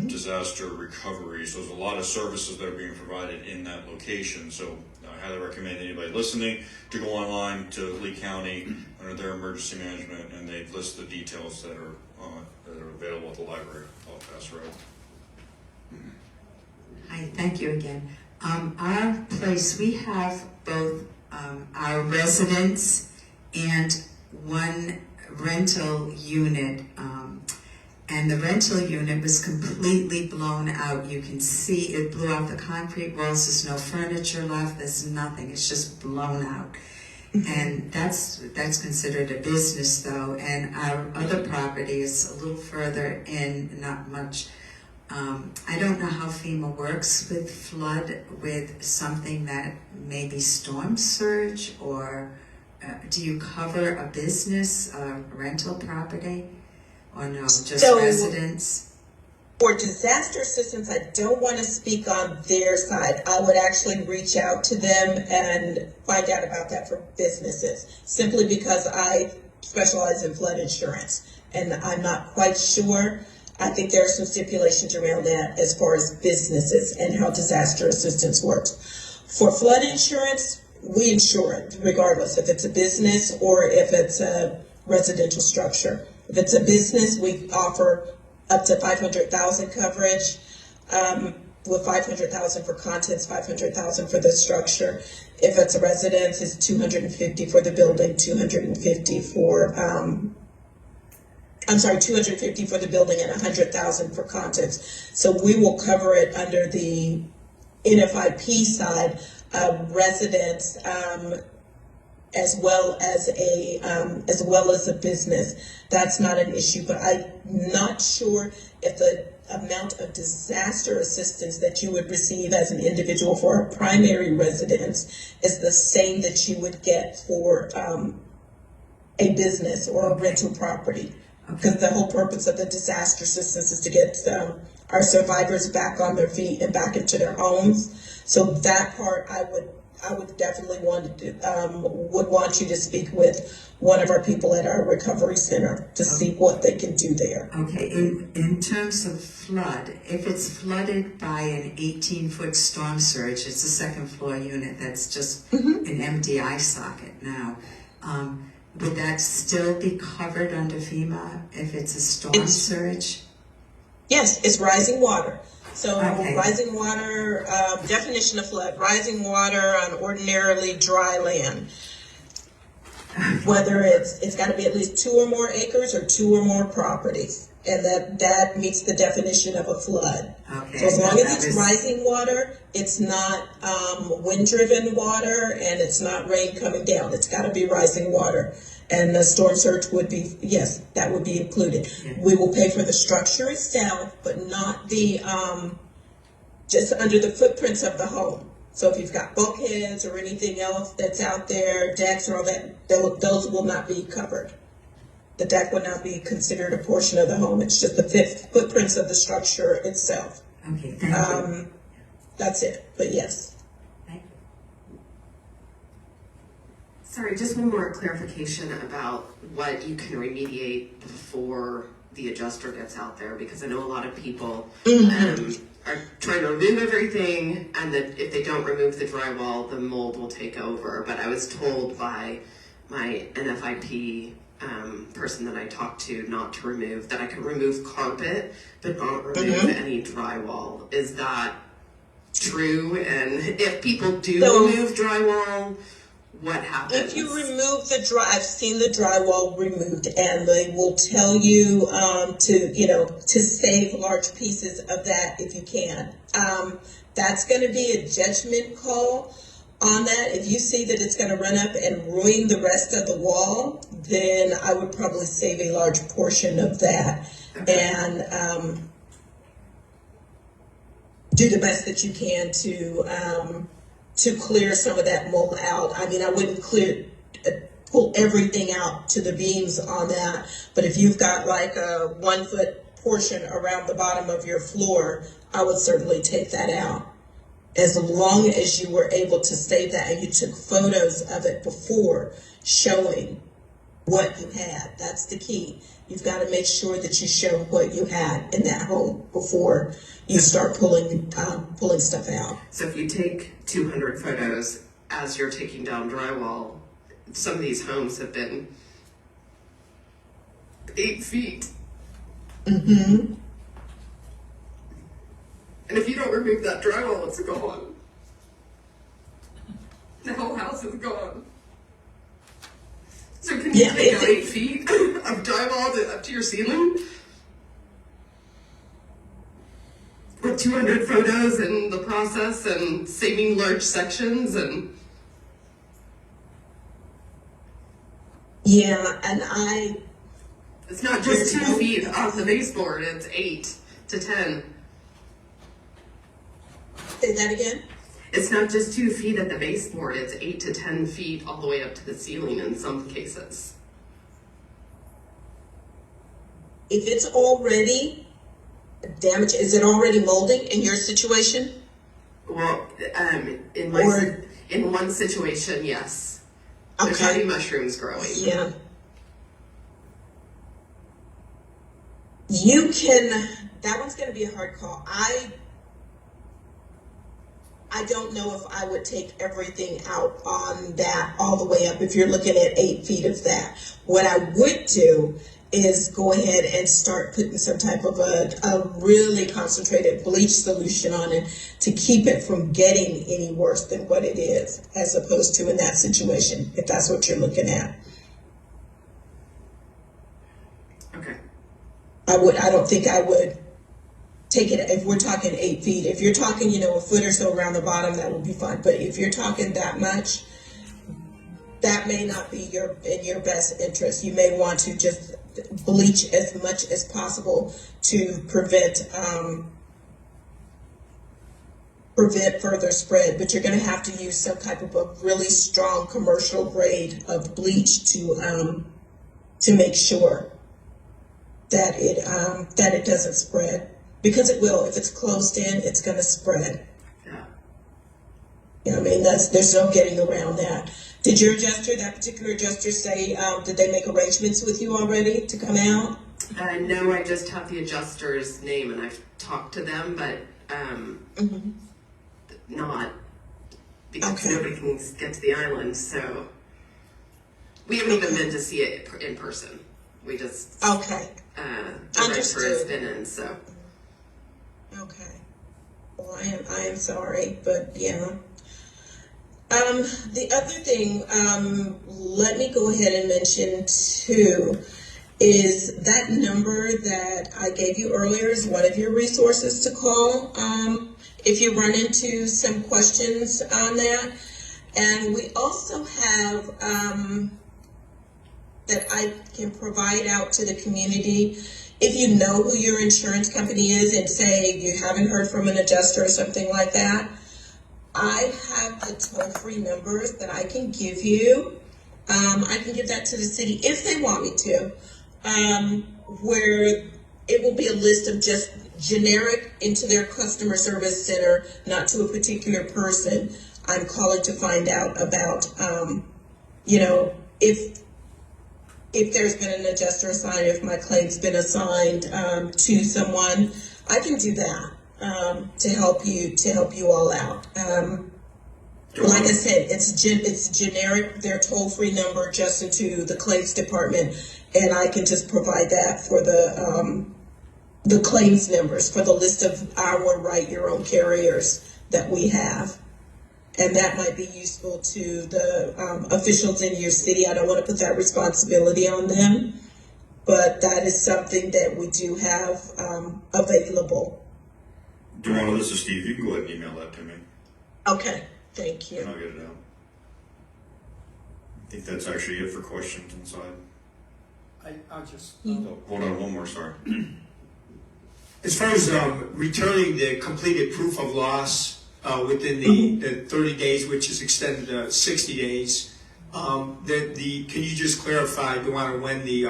disaster recovery. So there's a lot of services that are being provided in that location. So I highly recommend anybody listening to go online to Lee County under their emergency management, and they list the details that are available at the library off Bass Road. Hi, thank you again. Our place, we have both our residents and one rental unit, and the rental unit was completely blown out. You can see it blew out the concrete walls. There's no furniture left. There's nothing. It's just blown out. And that's considered a business though. And our other property is a little further in, not much. I don't know how FEMA works with flood, with something that may be storm surge, or do you cover a business, rental property, or no, just residents? For disaster assistance, I don't want to speak on their side. I would actually reach out to them and find out about that for businesses, simply because I specialize in flood insurance, and I'm not quite sure. I think there are some stipulations around that as far as businesses and how disaster assistance works. For flood insurance, we insure it regardless if it's a business or if it's a residential structure. If it's a business, we offer up to $500,000 coverage, with $500,000 for contents, $500,000 for the structure. If it's a residence, it's $250,000 for the building, $250,000 I'm sorry, 250 for the building and 100,000 for contents. So we will cover it under the NFIP side, residents, as well as a business. That's not an issue, but I'm not sure if the amount of disaster assistance that you would receive as an individual for a primary residence is the same that you would get for a business or a rental property. Because the whole purpose of the disaster assistance is to get our survivors back on their feet and back into their homes. So that part I would definitely would want you to speak with one of our people at our recovery center to see what they can do there. Okay, in terms of flood, if it's flooded by an 18-foot storm surge, it's a second floor unit that's just an empty eye socket now. Would that still be covered under FEMA if it's a storm surge? Yes, it's rising water. So rising water, definition of flood, rising water on ordinarily dry land. Whether it's got to be at least 2 or more acres or 2 or more properties. And that meets the definition of a flood. Okay. So as long as it's rising water, it's not wind-driven water, and it's not rain coming down. It's got to be rising water. And the storm surge would be, yes, that would be included. Yeah. We will pay for the structure itself, but not the, just under the footprints of the home. So if you've got bulkheads or anything else that's out there, decks or all that, those will not be covered. The deck would not be considered a portion of the home. It's just the footprints of the structure itself. Okay, thank you. That's it, but yes. Thank you. Sorry, just one more clarification about what you can remediate before the adjuster gets out there, because I know a lot of people are trying to remove everything, and that if they don't remove the drywall, the mold will take over. But I was told by my NFIP person that I talked to not to remove, that I could remove carpet, but not remove any drywall. Is that true? And if people do remove drywall, what happens? If you remove I've seen the drywall removed, and they will tell you to save large pieces of that if you can. That's going to be a judgment call on that. If you see that it's going to run up and ruin the rest of the wall, then I would probably save a large portion of that and do the best that you can to clear some of that mold out. I mean, I wouldn't pull everything out to the beams on that, but if you've got like a 1 foot portion around the bottom of your floor, I would certainly take that out. As long as you were able to save that and you took photos of it before showing what you had. That's the key. You've got to make sure that you show what you had in that home before you start pulling stuff out. So if you take 200 photos as you're taking down drywall, some of these homes have been 8 feet. Mm-hmm. And if you don't remove that drywall, it's gone. The whole house is gone. So can you take out 8 feet of drywall up to your ceiling? With 200 photos in the process and saving large sections and... Yeah, and It's not just 2 feet off the baseboard, it's 8 to 10. Say that again? It's not just 2 feet at the baseboard, it's 8 to 10 feet all the way up to the ceiling in some cases. If it's already damaged, is it already molding in your situation? Well, in one situation, yes. There's Okay. already mushrooms growing. Yeah. You can, that one's going to be a hard call. I don't know if I would take everything out on that all the way up if you're looking at 8 feet of that. What I would do is go ahead and start putting some type of a really concentrated bleach solution on it to keep it from getting any worse than what it is, as opposed to in that situation, if that's what you're looking at. Okay. I don't think I would take it, if we're talking 8 feet. If you're talking, a foot or so around the bottom, that would be fine. But if you're talking that much, that may not be in your best interest. You may want to just bleach as much as possible to prevent further spread, but you're going to have to use some type of a really strong commercial grade of bleach to make sure that it doesn't spread, because it will. If it's closed in, it's going to spread. Yeah, I mean, there's no getting around that. Did your adjuster, that particular adjuster, say did they make arrangements with you already to come out? No, I just have the adjuster's name and I've talked to them, but not because nobody can get to the island, so we haven't even been to see it in person. We just the renter has been in, so. Okay. Well, I am sorry, but yeah. The other thing, let me go ahead and mention too, is that number that I gave you earlier is one of your resources to call if you run into some questions on that. And we also have that I can provide out to the community. If you know who your insurance company is and say you haven't heard from an adjuster or something like that, I have the toll-free numbers that I can give you. I can give that to the city if they want me to, where it will be a list of just generic into their customer service center, not to a particular person. I'm calling to find out about, if there's been an adjuster assigned, if my claim's been assigned to someone. I can do that. To help you all out. Like I said, it's generic, their toll-free number just into the claims department, and I can just provide that for the claims numbers for the list of our write your own carriers that we have. And that might be useful to the officials in your city. I don't want to put that responsibility on them, but that is something that we do have available. Duana, this is Steve. You can go ahead and email that to me. Okay, thank you. And I'll get it out. I think that's actually it for questions inside. I'll just... Oh, hold on, one more, sorry. As far as returning the completed proof of loss within the 30 days, which is extended to 60 days, can you just clarify, Duana, when the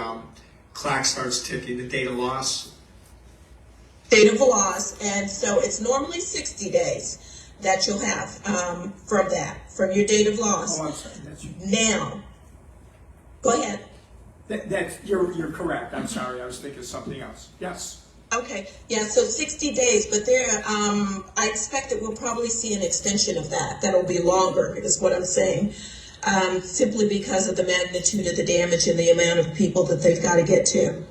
clock starts ticking, the date of loss? Date of loss, and so it's normally 60 days that you'll have from your date of loss. Oh, I'm sorry. That's now, go ahead. You're correct. I'm sorry. I was thinking something else. Yes. Okay. Yeah. So 60 days, but I expect that we'll probably see an extension of that. That'll be longer, is what I'm saying. Simply because of the magnitude of the damage and the amount of people that they've got to get to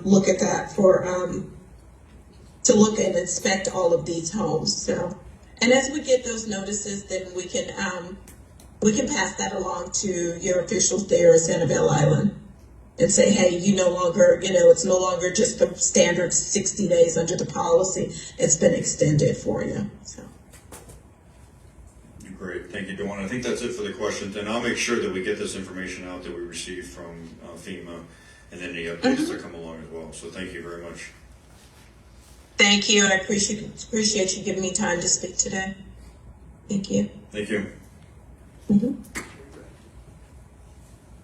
look at that to look and inspect all of these homes. So, and as we get those notices, then we can pass that along to your officials there at Sanibel Island and say, hey, it's no longer just the standard 60 days under the policy. It's been extended for you. So. Great, thank you, Duana. I think that's it for the questions, and I'll make sure that we get this information out that we received from FEMA and any updates that come along as well. So thank you very much. Thank you. I appreciate you giving me time to speak today. Thank you. Thank you. Mm-hmm.